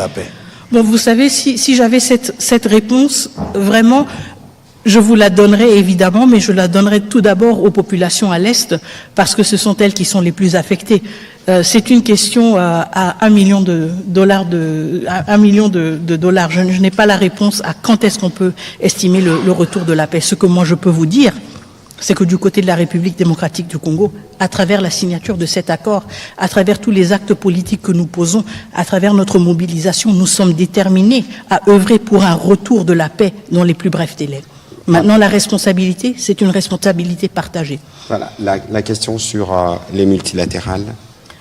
Bon, vous savez, si j'avais cette réponse, vraiment, je vous la donnerai évidemment, mais je la donnerai tout d'abord aux populations à l'Est, parce que ce sont elles qui sont les plus affectées. C'est une question à $1 million de dollars. Je n'ai pas la réponse à quand est-ce qu'on peut estimer le retour de la paix. Ce que moi je peux vous dire, c'est que du côté de la République démocratique du Congo, à travers la signature de cet accord, à travers tous les actes politiques que nous posons, à travers notre mobilisation, nous sommes déterminés à œuvrer pour un retour de la paix dans les plus brefs délais. Maintenant, la responsabilité, c'est une responsabilité partagée. Voilà, la question sur les multilatérales.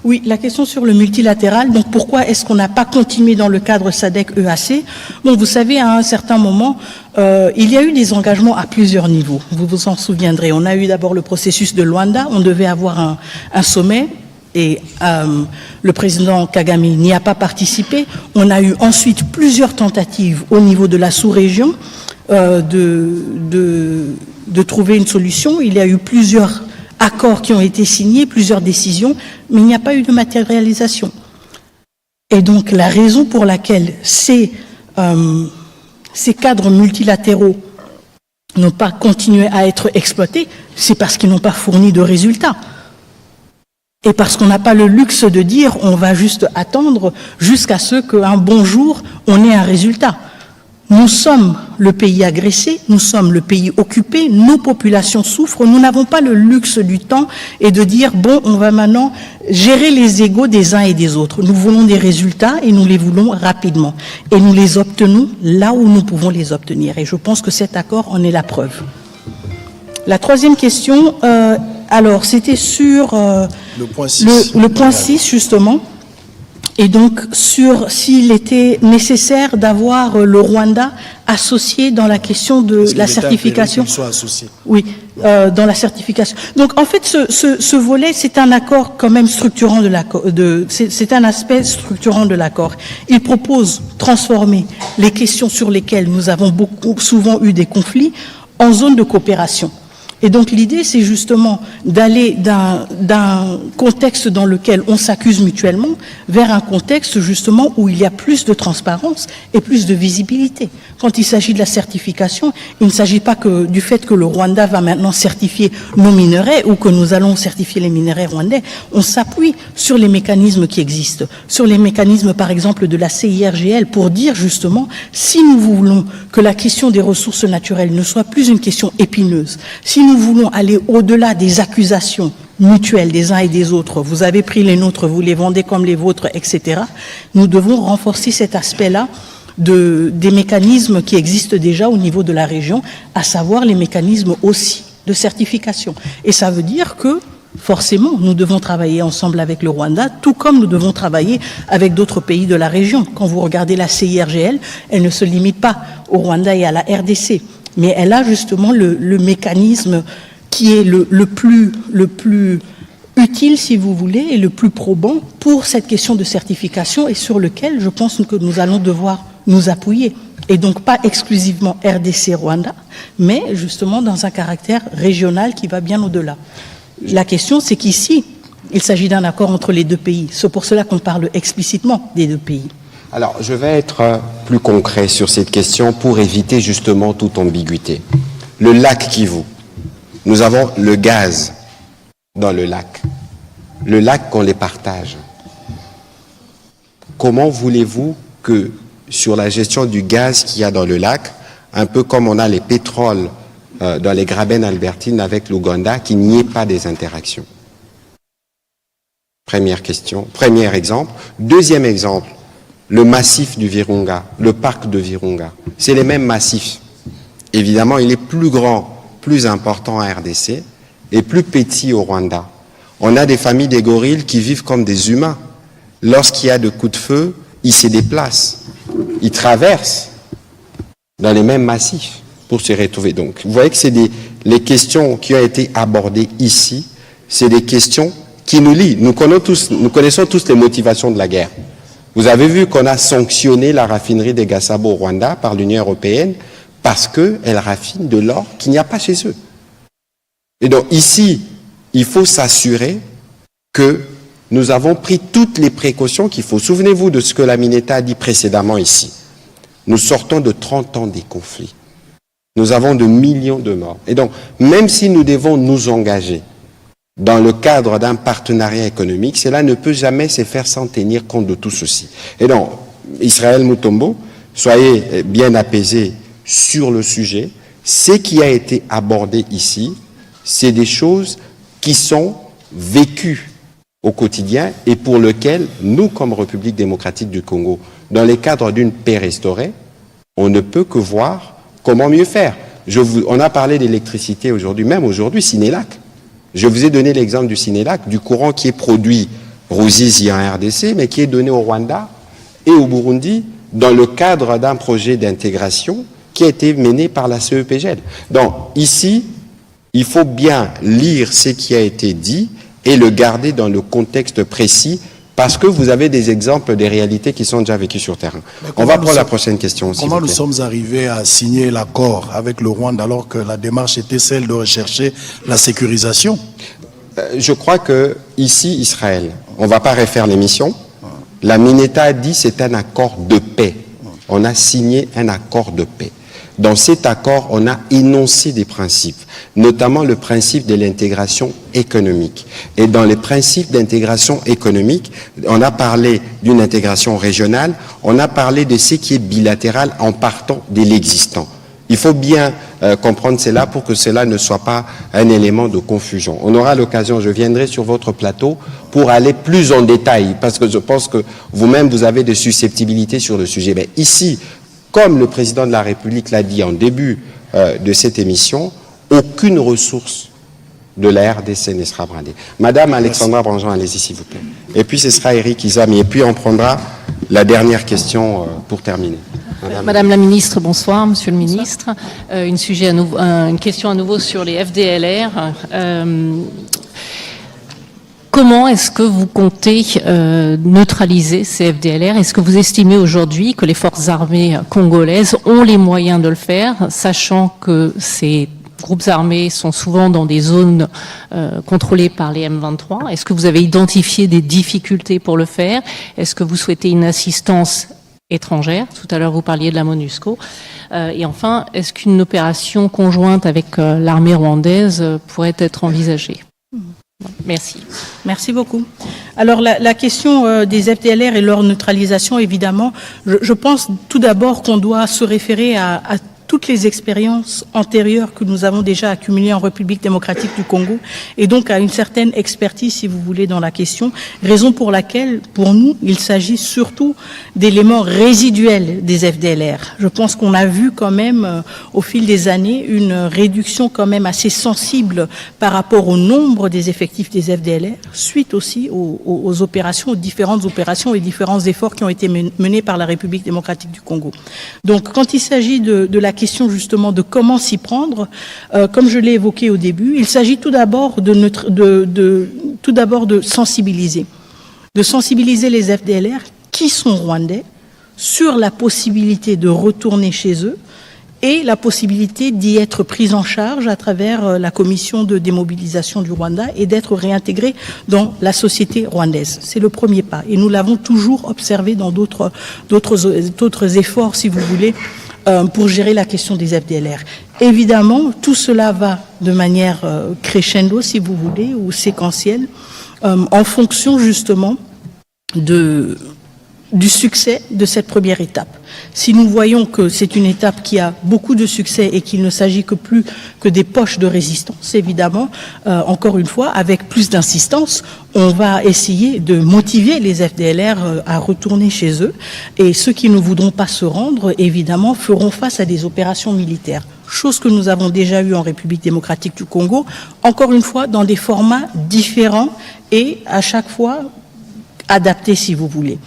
Oui, la question sur le multilatéral, donc pourquoi est-ce qu'on n'a pas continué dans le cadre SADC-EAC? Bon, vous savez, à un certain moment, il y a eu des engagements à plusieurs niveaux. Vous vous en souviendrez. On a eu d'abord le processus de Luanda, on devait avoir un sommet, et le président Kagame n'y a pas participé. On a eu ensuite plusieurs tentatives au niveau de la sous-région de trouver une solution. Il y a eu plusieurs accords qui ont été signés, plusieurs décisions, mais il n'y a pas eu de matérialisation. Et donc la raison pour laquelle ces cadres multilatéraux n'ont pas continué à être exploités, c'est parce qu'ils n'ont pas fourni de résultats. Et parce qu'on n'a pas le luxe de dire on va juste attendre jusqu'à ce qu'un bon jour on ait un résultat. Nous sommes le pays agressé, nous sommes le pays occupé, nos populations souffrent, nous n'avons pas le luxe du temps et de dire bon, on va maintenant gérer les égos des uns et des autres. Nous voulons des résultats et nous les voulons rapidement. Et nous les obtenons là où nous pouvons les obtenir. Et je pense que cet accord en est la preuve. La troisième question, alors c'était sur le point 6 justement. Et donc, sur s'il était nécessaire d'avoir le Rwanda associé dans la question de la certification. Oui, dans la certification. Donc, en fait, ce volet, c'est un accord quand même structurant de l'accord. C'est un aspect structurant de l'accord. Il propose transformer les questions sur lesquelles nous avons souvent eu des conflits en zone de coopération. Et donc l'idée, c'est justement d'aller d'un contexte dans lequel on s'accuse mutuellement vers un contexte justement où il y a plus de transparence et plus de visibilité. Quand il s'agit de la certification, il ne s'agit pas que du fait que le Rwanda va maintenant certifier nos minerais ou que nous allons certifier les minerais rwandais. On s'appuie sur les mécanismes qui existent, sur les mécanismes par exemple de la CIRGL pour dire justement si nous voulons que la question des ressources naturelles ne soit plus une question épineuse, si nous voulons aller au-delà des accusations mutuelles des uns et des autres, vous avez pris les nôtres, vous les vendez comme les vôtres, etc., nous devons renforcer cet aspect-là des mécanismes qui existent déjà au niveau de la région, à savoir les mécanismes aussi de certification. Et ça veut dire que Forcément, nous devons travailler ensemble avec le Rwanda, tout comme nous devons travailler avec d'autres pays de la région. Quand vous regardez la CIRGL, elle ne se limite pas au Rwanda et à la RDC, mais elle a justement le mécanisme qui est le plus utile, si vous voulez, et le plus probant pour cette question de certification et sur lequel je pense que nous allons devoir nous appuyer. Et donc pas exclusivement RDC-Rwanda, mais justement dans un caractère régional qui va bien au-delà. La question, c'est qu'ici, il s'agit d'un accord entre les deux pays. C'est pour cela qu'on parle explicitement des deux pays. Alors, je vais être plus concret sur cette question pour éviter justement toute ambiguïté. Le lac Kivu, nous avons le gaz dans le lac. Le lac, qu'on les partage. Comment voulez-vous que sur la gestion du gaz qu'il y a dans le lac, un peu comme on a les pétroles dans les Graben albertines avec l'Ouganda, qu'il n'y ait pas des interactions? Première question, premier exemple. Deuxième exemple, le massif du Virunga, le parc de Virunga. C'est les mêmes massifs. Évidemment, il est plus grand, plus important à RDC et plus petit au Rwanda. On a des familles des gorilles qui vivent comme des humains. Lorsqu'il y a de coups de feu, ils se déplacent, ils traversent dans les mêmes massifs pour se retrouver. Donc, vous voyez que c'est les questions qui ont été abordées ici, c'est des questions qui nous lient. Nous connaissons tous les motivations de la guerre. Vous avez vu qu'on a sanctionné la raffinerie des Gasabo au Rwanda par l'Union européenne parce qu'elle raffine de l'or qu'il n'y a pas chez eux. Et donc ici, il faut s'assurer que nous avons pris toutes les précautions qu'il faut. Souvenez-vous de ce que la Mineta a dit précédemment ici. Nous sortons de 30 ans des conflits. Nous avons de millions de morts. Et donc, même si nous devons nous engager dans le cadre d'un partenariat économique, cela ne peut jamais se faire sans tenir compte de tout ceci. Et donc, Israël Mutombo, soyez bien apaisés sur le sujet. Ce qui a été abordé ici, c'est des choses qui sont vécues au quotidien et pour lequel nous, comme République démocratique du Congo, dans le cadre d'une paix restaurée, on ne peut que voir comment mieux faire. On a parlé d'électricité aujourd'hui, même aujourd'hui, Sénélac. Je vous ai donné l'exemple du Sénélac, du courant qui est produit Ruzizi en RDC, mais qui est donné au Rwanda et au Burundi dans le cadre d'un projet d'intégration qui a été mené par la CEPGL. Donc ici, il faut bien lire ce qui a été dit et le garder dans le contexte précis parce que vous avez des exemples des réalités qui sont déjà vécues sur terrain. On va prendre la prochaine question. Comment nous sommes arrivés à signer l'accord avec le Rwanda alors que la démarche était celle de rechercher la sécurisation? Je crois que ici, Israël, on ne va pas refaire l'émission. La Mineta a dit que c'est un accord de paix. On a signé un accord de paix. Dans cet accord, on a énoncé des principes, notamment le principe de l'intégration économique. Et dans les principes d'intégration économique, on a parlé d'une intégration régionale, on a parlé de ce qui est bilatéral en partant de l'existant. Il faut bien comprendre cela pour que cela ne soit pas un élément de confusion. On aura l'occasion, je viendrai sur votre plateau pour aller plus en détail, parce que je pense que vous-même, vous avez des susceptibilités sur le sujet. Mais ici, comme le président de la République l'a dit en début de cette émission, aucune ressource de la RDC ne sera bradée. Madame Alexandra Branjon, allez-y s'il vous plaît. Et puis ce sera Eric Izami. Et puis on prendra la dernière question pour terminer. Madame la ministre, bonsoir. Monsieur le ministre, une question à nouveau sur les FDLR. Comment est-ce que vous comptez neutraliser ces FDLR? Est-ce que vous estimez aujourd'hui que les forces armées congolaises ont les moyens de le faire, sachant que ces groupes armés sont souvent dans des zones contrôlées par les M23? Est-ce que vous avez identifié des difficultés pour le faire? Est-ce que vous souhaitez une assistance étrangère? Tout à l'heure, vous parliez de la MONUSCO. Et enfin, est-ce qu'une opération conjointe avec l'armée rwandaise pourrait être envisagée? Merci. Merci beaucoup. Alors la question des FDLR et leur neutralisation, évidemment, je pense tout d'abord qu'on doit se référer à toutes les expériences antérieures que nous avons déjà accumulées en République démocratique du Congo et donc à une certaine expertise, si vous voulez, dans la question, raison pour laquelle, pour nous, il s'agit surtout d'éléments résiduels des FDLR. Je pense qu'on a vu quand même, au fil des années, une réduction quand même assez sensible par rapport au nombre des effectifs des FDLR, suite aussi aux opérations, aux différentes opérations et différents efforts qui ont été menés par la République démocratique du Congo. Donc, quand il s'agit de la question justement de comment s'y prendre, comme je l'ai évoqué au début, il s'agit tout d'abord de sensibiliser les FDLR qui sont rwandais sur la possibilité de retourner chez eux et la possibilité d'y être pris en charge à travers la commission de démobilisation du Rwanda et d'être réintégrés dans la société rwandaise. C'est le premier pas. Et nous l'avons toujours observé dans d'autres efforts, si vous voulez, pour gérer la question des FDLR. Évidemment, tout cela va de manière crescendo, si vous voulez, ou séquentielle, en fonction justement du succès de cette première étape. Si nous voyons que c'est une étape qui a beaucoup de succès et qu'il ne s'agit plus que des poches de résistance, évidemment, encore une fois, avec plus d'insistance, on va essayer de motiver les FDLR à retourner chez eux et ceux qui ne voudront pas se rendre, évidemment, feront face à des opérations militaires. Chose que nous avons déjà eue en République démocratique du Congo, encore une fois, dans des formats différents et à chaque fois adaptés, si vous voulez.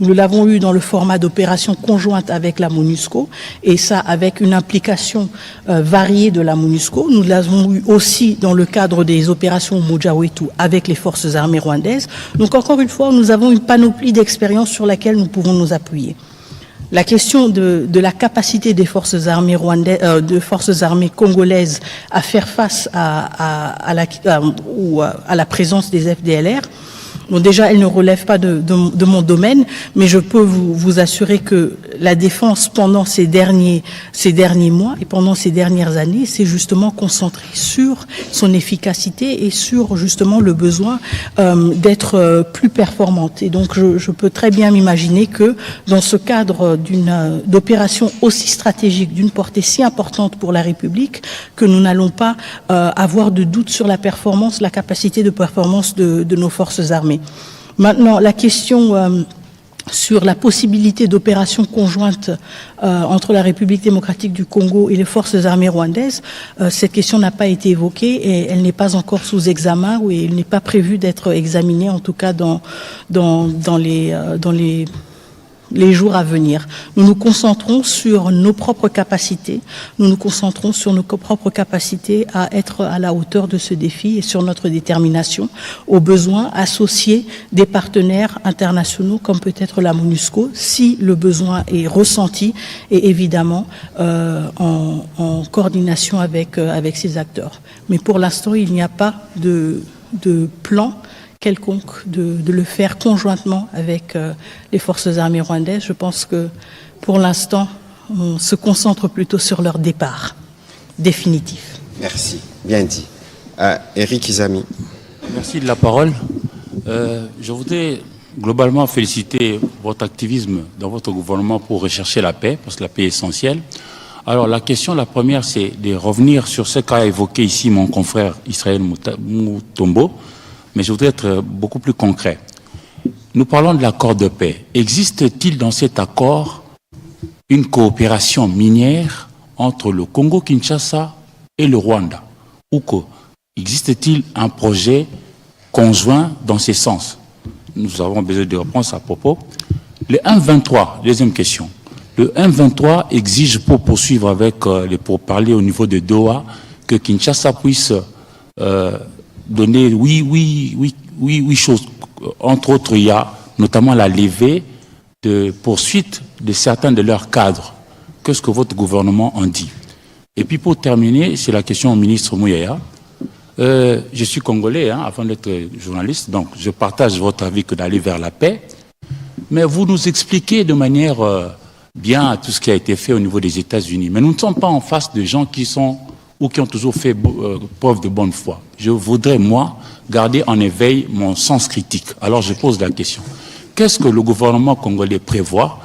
Nous l'avons eu dans le format d'opération conjointe avec la MONUSCO, et ça avec une implication variée de la MONUSCO. Nous l'avons eu aussi dans le cadre des opérations Mojawetu avec les forces armées rwandaises. Donc encore une fois, nous avons une panoplie d'expériences sur laquelle nous pouvons nous appuyer. La question de la capacité des forces armées congolaises à faire face à la présence des FDLR. Bon, déjà, elle ne relève pas de mon domaine, mais je peux vous assurer que la défense, pendant ces derniers mois et pendant ces dernières années, s'est justement concentrée sur son efficacité et sur justement le besoin d'être plus performante. Et donc, je peux très bien m'imaginer que dans ce cadre d'opération aussi stratégique, d'une portée si importante pour la République, que nous n'allons pas avoir de doute sur la performance, la capacité de performance de nos forces armées. Maintenant, la question sur la possibilité d'opérations conjointes entre la République démocratique du Congo et les forces armées rwandaises, cette question n'a pas été évoquée et elle n'est pas encore sous examen ou elle n'est pas prévue d'être examinée, en tout cas dans les jours à venir. Nous nous concentrons sur nos propres capacités, à être à la hauteur de ce défi et sur notre détermination, au besoin associer des partenaires internationaux comme peut-être la MONUSCO, si le besoin est ressenti et évidemment en coordination avec ces acteurs. Mais pour l'instant, il n'y a pas de plan quelconque de le faire conjointement avec les forces armées rwandaises. Je pense que pour l'instant, on se concentre plutôt sur leur départ définitif. Merci, bien dit. Éric Izami. Merci de la parole. Je voudrais globalement féliciter votre activisme dans votre gouvernement pour rechercher la paix, parce que la paix est essentielle. Alors la question, la première, c'est de revenir sur ce qu'a évoqué ici mon confrère Israël Mutombo, mais je voudrais être beaucoup plus concret. Nous parlons de l'accord de paix. Existe-t-il dans cet accord une coopération minière entre le Congo-Kinshasa et le Rwanda? Ou existe-t-il un projet conjoint dans ces sens? Nous avons besoin de réponses à propos. Le 1.23, deuxième question. Le 1.23 exige pour poursuivre avec les pourparlers au niveau de Doha que Kinshasa puisse donner oui choses. Entre autres, il y a notamment la levée de poursuite de certains de leurs cadres. Qu'est-ce que votre gouvernement en dit? Et puis pour terminer, c'est la question au ministre Mouyaya. Je suis congolais, avant d'être journaliste, donc je partage votre avis que d'aller vers la paix. Mais vous nous expliquez de manière bien tout ce qui a été fait au niveau des États-Unis. Mais nous ne sommes pas en face de gens qui sont ou qui ont toujours fait preuve de bonne foi. Je voudrais, moi, garder en éveil mon sens critique. Alors je pose la question. Qu'est-ce que le gouvernement congolais prévoit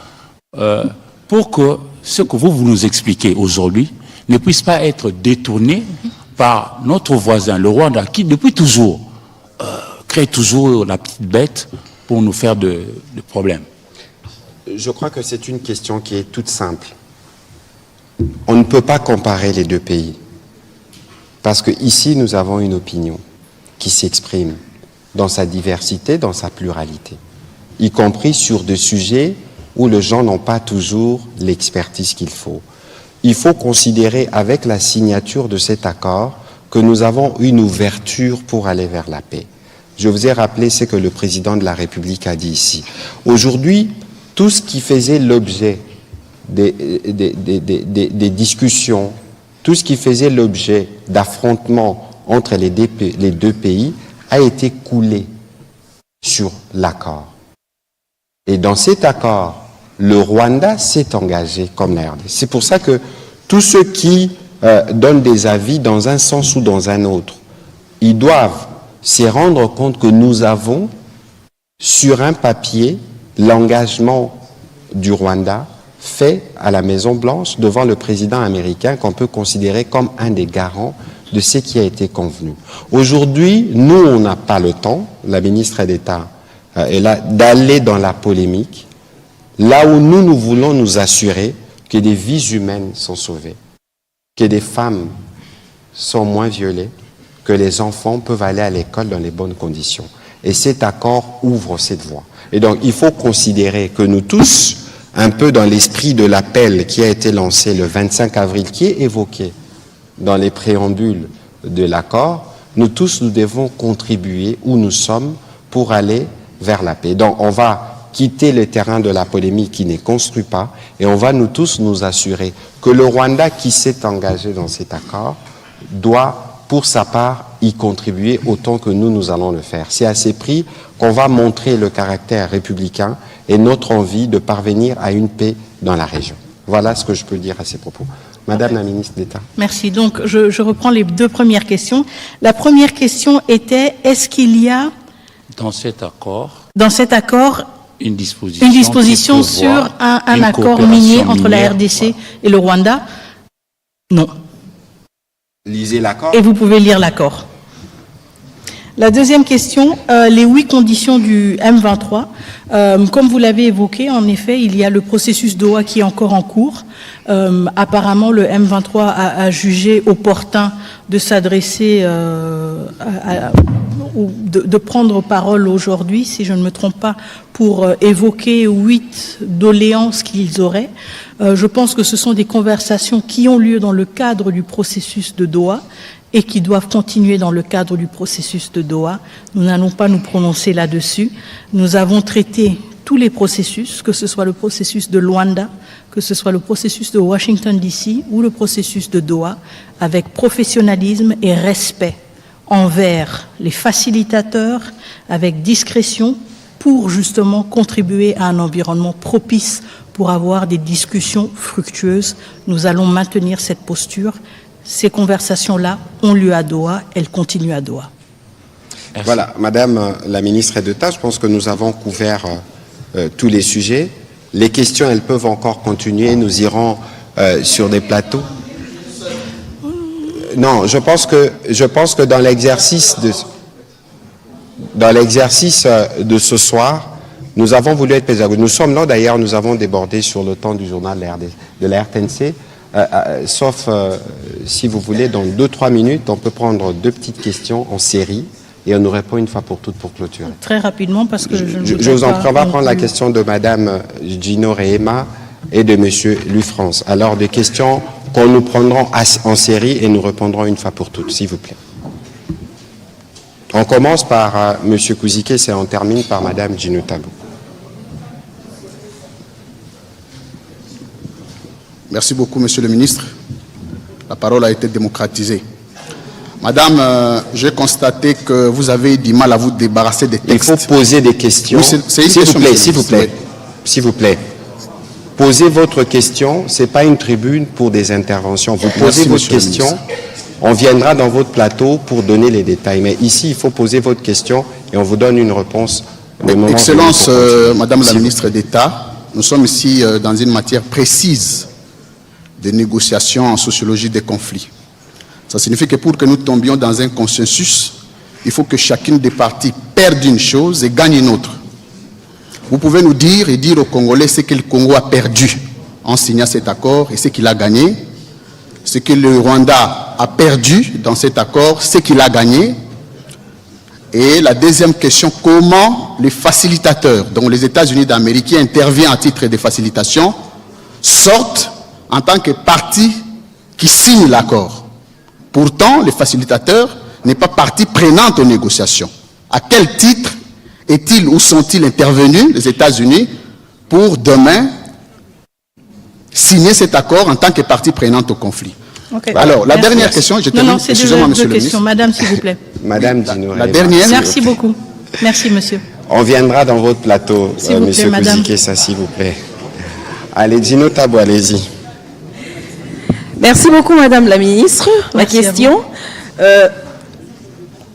pour que ce que vous nous expliquez aujourd'hui ne puisse pas être détourné par notre voisin, le Rwanda, qui depuis toujours crée toujours la petite bête pour nous faire de problèmes. Je crois que c'est une question qui est toute simple. On ne peut pas comparer les deux pays. Parce qu'ici, nous avons une opinion qui s'exprime dans sa diversité, dans sa pluralité, y compris sur des sujets où les gens n'ont pas toujours l'expertise qu'il faut. Il faut considérer avec la signature de cet accord que nous avons une ouverture pour aller vers la paix. Je vous ai rappelé ce que le président de la République a dit ici. Aujourd'hui, tout ce qui faisait l'objet des discussions, tout ce qui faisait l'objet d'affrontements entre les deux pays a été coulé sur l'accord. Et dans cet accord, le Rwanda s'est engagé comme la RDC. C'est pour ça que tous ceux qui donnent des avis dans un sens ou dans un autre, ils doivent se rendre compte que nous avons sur un papier l'engagement du Rwanda fait à la Maison-Blanche devant le président américain qu'on peut considérer comme un des garants de ce qui a été convenu. Aujourd'hui, nous, on n'a pas le temps, la ministre d'État est là, d'aller dans la polémique, là où nous voulons nous assurer que des vies humaines sont sauvées, que des femmes sont moins violées, que les enfants peuvent aller à l'école dans les bonnes conditions. Et cet accord ouvre cette voie. Et donc, il faut considérer que nous tous, un peu dans l'esprit de l'appel qui a été lancé le 25 avril, qui est évoqué dans les préambules de l'accord, nous tous, nous devons contribuer où nous sommes pour aller vers la paix. Donc, on va quitter le terrain de la polémique qui ne construit pas et on va nous tous nous assurer que le Rwanda qui s'est engagé dans cet accord doit, pour sa part, y contribuer autant que nous allons le faire. C'est à ces prix qu'on va montrer le caractère républicain et notre envie de parvenir à une paix dans la région. Voilà ce que je peux dire à ces propos. Madame la ministre d'État. Merci. Donc, je reprends les deux premières questions. La première question était, est-ce qu'il y a dans cet accord une disposition sur un accord minier entre la RDC et le Rwanda? Non. Lisez l'accord. Et vous pouvez lire l'accord. La deuxième question, les 8 conditions du M23. Comme vous l'avez évoqué, en effet, il y a le processus Doha qui est encore en cours. Apparemment, le M23 a jugé opportun de s'adresser ou de prendre parole aujourd'hui, si je ne me trompe pas, pour évoquer 8 doléances qu'ils auraient. Je pense que ce sont des conversations qui ont lieu dans le cadre du processus de Doha et qui doivent continuer dans le cadre du processus de Doha. Nous n'allons pas nous prononcer là-dessus. Nous avons traité tous les processus, que ce soit le processus de Luanda, que ce soit le processus de Washington DC ou le processus de Doha, avec professionnalisme et respect envers les facilitateurs, avec discrétion, pour justement contribuer à un environnement propice pour avoir des discussions fructueuses. Nous allons maintenir cette posture. Ces conversations-là ont lieu à Doha, elles continuent à Doha. Merci. Voilà, Madame la ministre d'État, je pense que nous avons couvert tous les sujets. Les questions, elles peuvent encore continuer. Nous irons sur des plateaux. Non, je pense que dans l'exercice de ce soir, nous avons voulu être pédagogiques. Nous sommes là, d'ailleurs, nous avons débordé sur le temps du journal de la RTNC. Sauf, si vous voulez, dans 2-3 minutes, on peut prendre 2 petites questions en série et on nous répond une fois pour toutes pour clôturer. Très rapidement, parce que je vous en prie, on va prendre la question de Madame Gino Rehema et de Monsieur Louis-France. Alors, des questions qu'on nous prendrons en série et nous répondrons une fois pour toutes, s'il vous plaît. On commence par Monsieur Kouzike et on termine par Madame Gino Tabou. Merci beaucoup, Monsieur le ministre. La parole a été démocratisée. Madame, j'ai constaté que vous avez du mal à vous débarrasser des textes. Il faut poser des questions. Oui, s'il vous plaît. Posez votre question. Ce n'est pas une tribune pour des interventions. Vous posez votre question. On viendra dans votre plateau pour donner les détails. Mais ici, il faut poser votre question et on vous donne une réponse. Excellence, Madame la ministre d'État, nous sommes ici dans une matière précise de négociation en sociologie des conflits. Ça signifie que pour que nous tombions dans un consensus, il faut que chacune des parties perde une chose et gagne une autre. Vous pouvez nous dire et dire aux Congolais ce que le Congo a perdu en signant cet accord et ce qu'il a gagné, ce que le Rwanda a perdu dans cet accord, ce qu'il a gagné. Et la deuxième question, comment les facilitateurs, dont les États-Unis d'Amérique qui interviennent à titre de facilitation, sortent en tant que partie qui signe l'accord. Pourtant, le facilitateur n'est pas partie prenante aux négociations. À quel titre est-il ou sont-ils intervenus, les États-Unis, pour demain signer cet accord en tant que partie prenante au conflit? Okay. Alors, la dernière question, je termine. Non, c'est excusez-moi, monsieur deux le questions. ministre. Madame, s'il vous plaît. Madame Dino. La dernière. Merci beaucoup. Merci, monsieur. On viendra dans votre plateau, S'il vous plaît, monsieur madame. Kouzikessa, s'il vous plaît. Allez, Dino Tabo, allez-y. Merci beaucoup, Madame la Ministre. Ma Merci à question,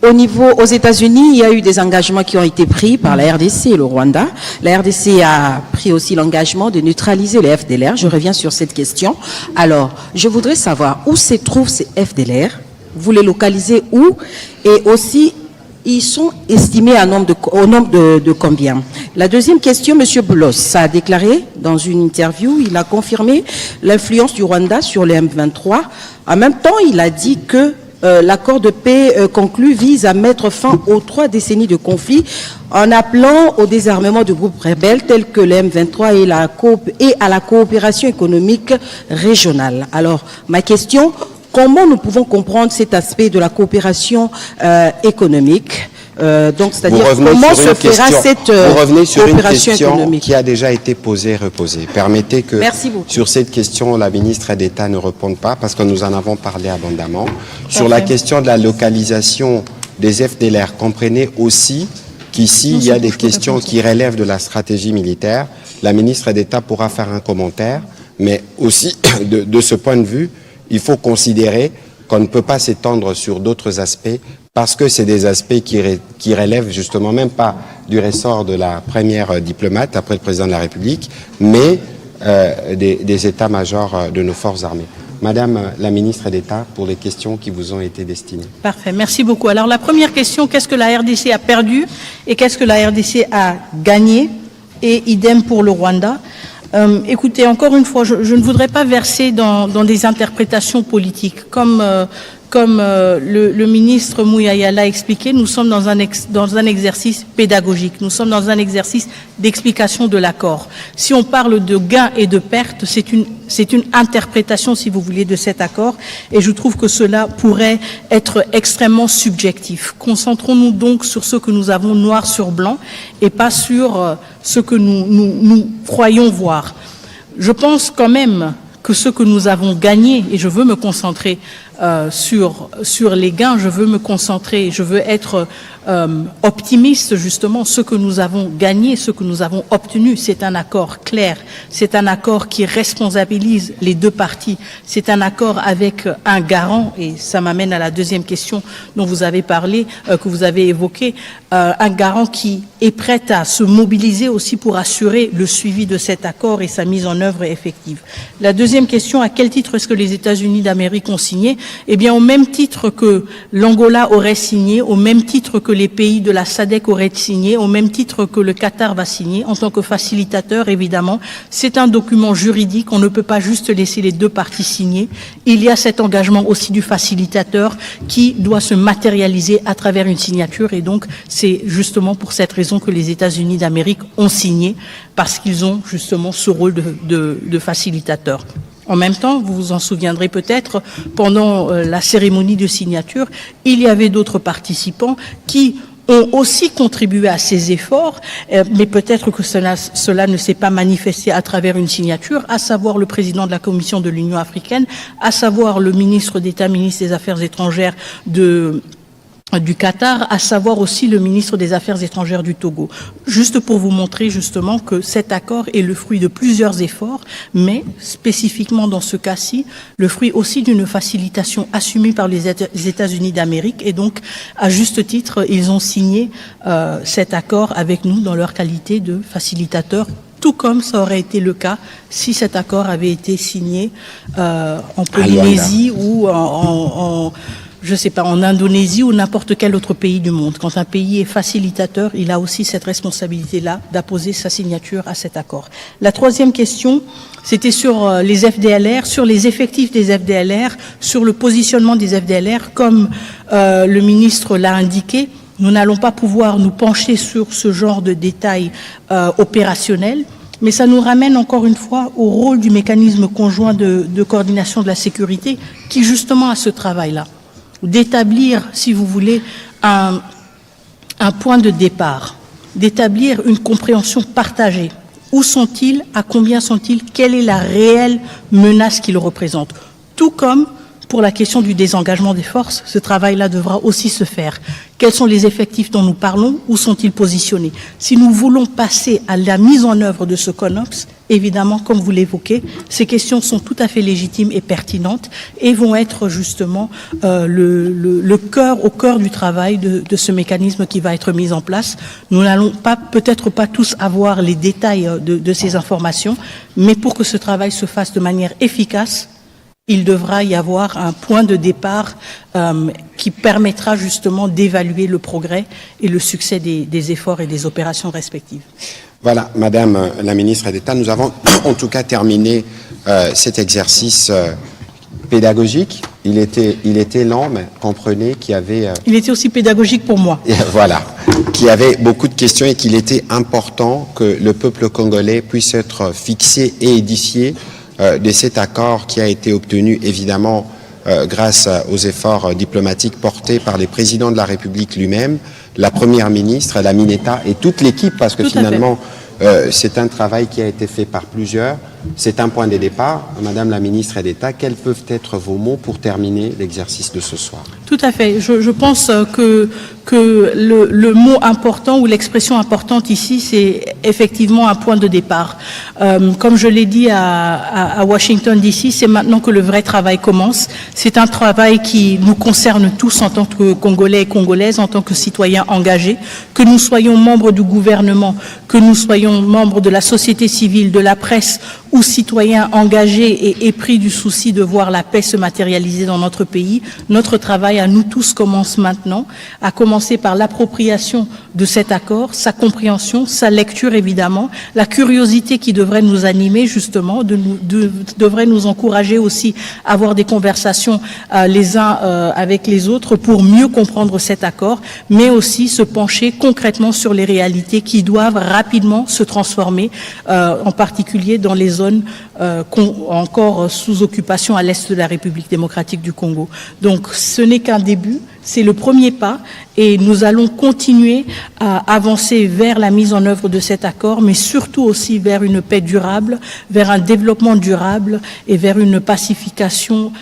aux États-Unis, il y a eu des engagements qui ont été pris par la RDC et le Rwanda. La RDC a pris aussi l'engagement de neutraliser les FDLR. Je reviens sur cette question. Alors, je voudrais savoir où se trouvent ces FDLR. Vous les localisez où? Et aussi, ils sont estimés au nombre de combien? La deuxième question, M. Boulos a déclaré dans une interview, il a confirmé l'influence du Rwanda sur les M23. En même temps, il a dit que l'accord de paix conclu vise à mettre fin aux 3 décennies de conflit en appelant au désarmement de groupes rebelles tels que les M23 et à la coopération économique régionale. Alors, ma question, comment nous pouvons comprendre cet aspect de la coopération économique? Donc, c'est-à-dire comment se fera cette vous revenez sur une coopération question économique? qui a déjà été posée, reposée. Permettez que Merci beaucoup. sur cette question, la ministre d'État ne réponde pas parce que nous en avons parlé abondamment. Sur la question de la localisation des FDLR, comprenez aussi qu'ici, il y a des questions qui relèvent de la stratégie militaire. La ministre d'État pourra faire un commentaire, mais aussi, de ce point de vue, il faut considérer qu'on ne peut pas s'étendre sur d'autres aspects parce que c'est des aspects qui relèvent justement même pas du ressort de la première diplomate après le président de la République, mais des états-majors de nos forces armées. Madame la ministre d'État, pour les questions qui vous ont été destinées. Parfait, merci beaucoup. Alors la première question, qu'est-ce que la RDC a perdu et qu'est-ce que la RDC a gagné? Et idem pour le Rwanda. Écoutez, encore une fois, je ne voudrais pas verser dans des interprétations politiques. Comme le ministre Mouyaya l'a expliqué, nous sommes dans un exercice pédagogique, nous sommes dans un exercice d'explication de l'accord. Si on parle de gains et de pertes, c'est une interprétation, si vous voulez, de cet accord, et je trouve que cela pourrait être extrêmement subjectif. Concentrons-nous donc sur ce que nous avons noir sur blanc et pas sur ce que nous croyons voir. Je pense quand même que ce que nous avons gagné, et je veux me concentrer sur les gains, je veux être optimiste justement. Ce que nous avons gagné, ce que nous avons obtenu, c'est un accord clair, c'est un accord qui responsabilise les deux parties, c'est un accord avec un garant, et ça m'amène à la deuxième question dont vous avez parlé, que vous avez évoqué, un garant qui est prêt à se mobiliser aussi pour assurer le suivi de cet accord et sa mise en œuvre effective. La deuxième question, à quel titre est-ce que les États-Unis d'Amérique ont signé? Eh bien, au même titre que l'Angola aurait signé, au même titre que les pays de la SADC auraient signé, au même titre que le Qatar va signer, en tant que facilitateur, évidemment. C'est un document juridique, on ne peut pas juste laisser les deux parties signer. Il y a cet engagement aussi du facilitateur qui doit se matérialiser à travers une signature, et donc c'est justement pour cette raison que les États-Unis d'Amérique ont signé, parce qu'ils ont justement ce rôle de facilitateur. En même temps, vous vous en souviendrez peut-être, pendant la cérémonie de signature, il y avait d'autres participants qui ont aussi contribué à ces efforts, mais peut-être que cela ne s'est pas manifesté à travers une signature, à savoir le président de la Commission de l'Union africaine, à savoir le ministre d'État, ministre des Affaires étrangères du Qatar, à savoir aussi le ministre des Affaires étrangères du Togo. Juste pour vous montrer justement que cet accord est le fruit de plusieurs efforts, mais spécifiquement dans ce cas-ci, le fruit aussi d'une facilitation assumée par les États-Unis d'Amérique, et donc à juste titre, ils ont signé cet accord avec nous dans leur qualité de facilitateur tout comme ça aurait été le cas si cet accord avait été signé en Polynésie ou je sais pas, en Indonésie ou n'importe quel autre pays du monde. Quand un pays est facilitateur, il a aussi cette responsabilité-là d'apposer sa signature à cet accord. La troisième question, c'était sur les FDLR, sur les effectifs des FDLR, sur le positionnement des FDLR. Comme le ministre l'a indiqué, nous n'allons pas pouvoir nous pencher sur ce genre de détails opérationnels, mais ça nous ramène encore une fois au rôle du mécanisme conjoint de coordination de la sécurité qui justement a ce travail-là, d'établir, si vous voulez, un point de départ, d'établir une compréhension partagée. Où sont-ils? À combien sont-ils? Quelle est la réelle menace qu'ils représentent? Tout comme pour la question du désengagement des forces, ce travail-là devra aussi se faire. Quels sont les effectifs dont nous parlons? Où sont-ils positionnés? Si nous voulons passer à la mise en œuvre de ce CONOPS, évidemment, comme vous l'évoquez, ces questions sont tout à fait légitimes et pertinentes et vont être justement au cœur du travail de ce mécanisme qui va être mis en place. Nous n'allons peut-être pas tous avoir les détails de ces informations, mais pour que ce travail se fasse de manière efficace, il devra y avoir un point de départ qui permettra justement d'évaluer le progrès et le succès des efforts et des opérations respectives. Voilà, Madame la ministre d'État, nous avons en tout cas terminé cet exercice pédagogique. Il était lent, mais comprenez qu'il y avait... Il était aussi pédagogique pour moi. Voilà, qu'il y avait beaucoup de questions et qu'il était important que le peuple congolais puisse être fixé et édifié de cet accord qui a été obtenu évidemment grâce aux efforts diplomatiques portés par les présidents de la République lui-même, la Première ministre, la Mineta et toute l'équipe, parce que finalement c'est un travail qui a été fait par plusieurs. C'est un point de départ. Madame la ministre d'État, quels peuvent être vos mots pour terminer l'exercice de ce soir? Tout à fait. Je pense que le mot important ou l'expression importante ici, c'est effectivement un point de départ. Comme je l'ai dit à Washington DC, c'est maintenant que le vrai travail commence. C'est un travail qui nous concerne tous en tant que Congolais et Congolaises, en tant que citoyens engagés, que nous soyons membres du gouvernement, que nous soyons membres de la société civile, de la presse ou citoyens engagés et épris du souci de voir la paix se matérialiser dans notre pays. Notre travail à nous tous commence maintenant, à commencer par l'appropriation de cet accord, sa compréhension, sa lecture évidemment, la curiosité qui devrait nous animer justement, devrait nous encourager aussi à avoir des conversations les uns avec les autres pour mieux comprendre cet accord, mais aussi se pencher concrètement sur les réalités qui doivent rapidement se transformer, en particulier dans les zones encore sous occupation à l'est de la République démocratique du Congo. Donc ce n'est qu'un début, c'est le premier pas et nous allons continuer à avancer vers la mise en œuvre de cet accord, mais surtout aussi vers une paix durable, vers un développement durable et vers une pacification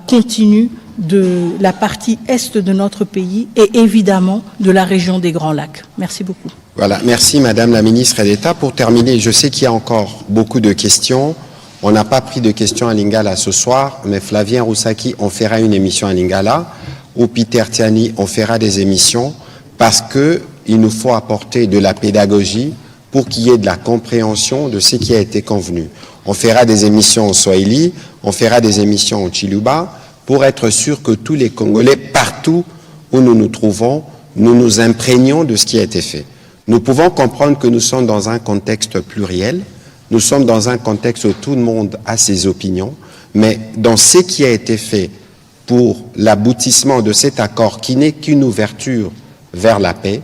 continue de la partie est de notre pays et évidemment de la région des Grands Lacs. Merci beaucoup. Voilà, merci Madame la ministre d'État. Pour terminer, je sais qu'il y a encore beaucoup de questions. On n'a pas pris de questions à Lingala ce soir, mais Flavien Roussaki, on fera une émission à Lingala, ou Peter Tiani, on fera des émissions, parce qu'il nous faut apporter de la pédagogie pour qu'il y ait de la compréhension de ce qui a été convenu. On fera des émissions en Swahili, on fera des émissions en Chiluba, pour être sûr que tous les Congolais, partout où nous nous trouvons, nous nous imprégnons de ce qui a été fait. Nous pouvons comprendre que nous sommes dans un contexte pluriel, nous sommes dans un contexte où tout le monde a ses opinions, mais dans ce qui a été fait pour l'aboutissement de cet accord qui n'est qu'une ouverture vers la paix,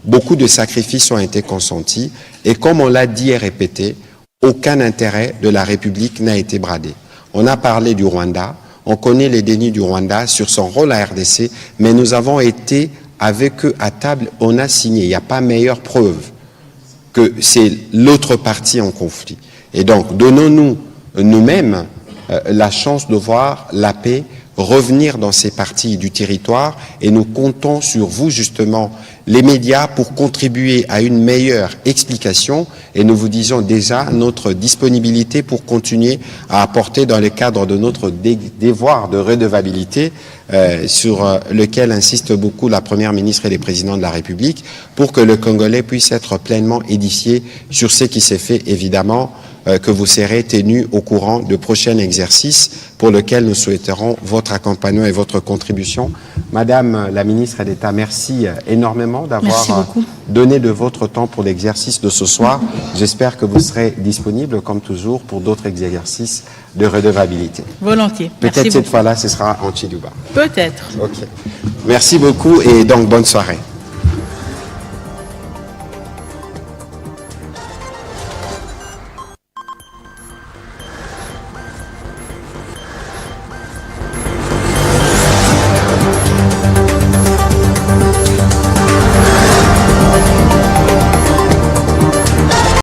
beaucoup de sacrifices ont été consentis et comme on l'a dit et répété, aucun intérêt de la République n'a été bradé. On a parlé du Rwanda, on connaît les dénis du Rwanda sur son rôle à RDC, mais nous avons été avec eux à table, on a signé. Il n'y a pas meilleure preuve que c'est l'autre partie en conflit. Et donc, donnons-nous nous-mêmes la chance de voir la paix revenir dans ces parties du territoire et nous comptons sur vous, justement, les médias, pour contribuer à une meilleure explication, et nous vous disons déjà notre disponibilité pour continuer à apporter dans le cadre de notre devoir de redevabilité sur lequel insiste beaucoup la Première ministre et les présidents de la République, pour que le Congolais puisse être pleinement édifié sur ce qui s'est fait, évidemment, que vous serez tenu au courant de prochains exercices pour lesquels nous souhaiterons votre accompagnement et votre contribution. Madame la ministre d'État, merci énormément d'avoir donné de votre temps pour l'exercice de ce soir. J'espère que vous serez disponible, comme toujours, pour d'autres exercices de redevabilité. Volontiers. Peut-être cette fois-là, ce sera en Chiluba. Peut-être. OK. Merci beaucoup et donc bonne soirée.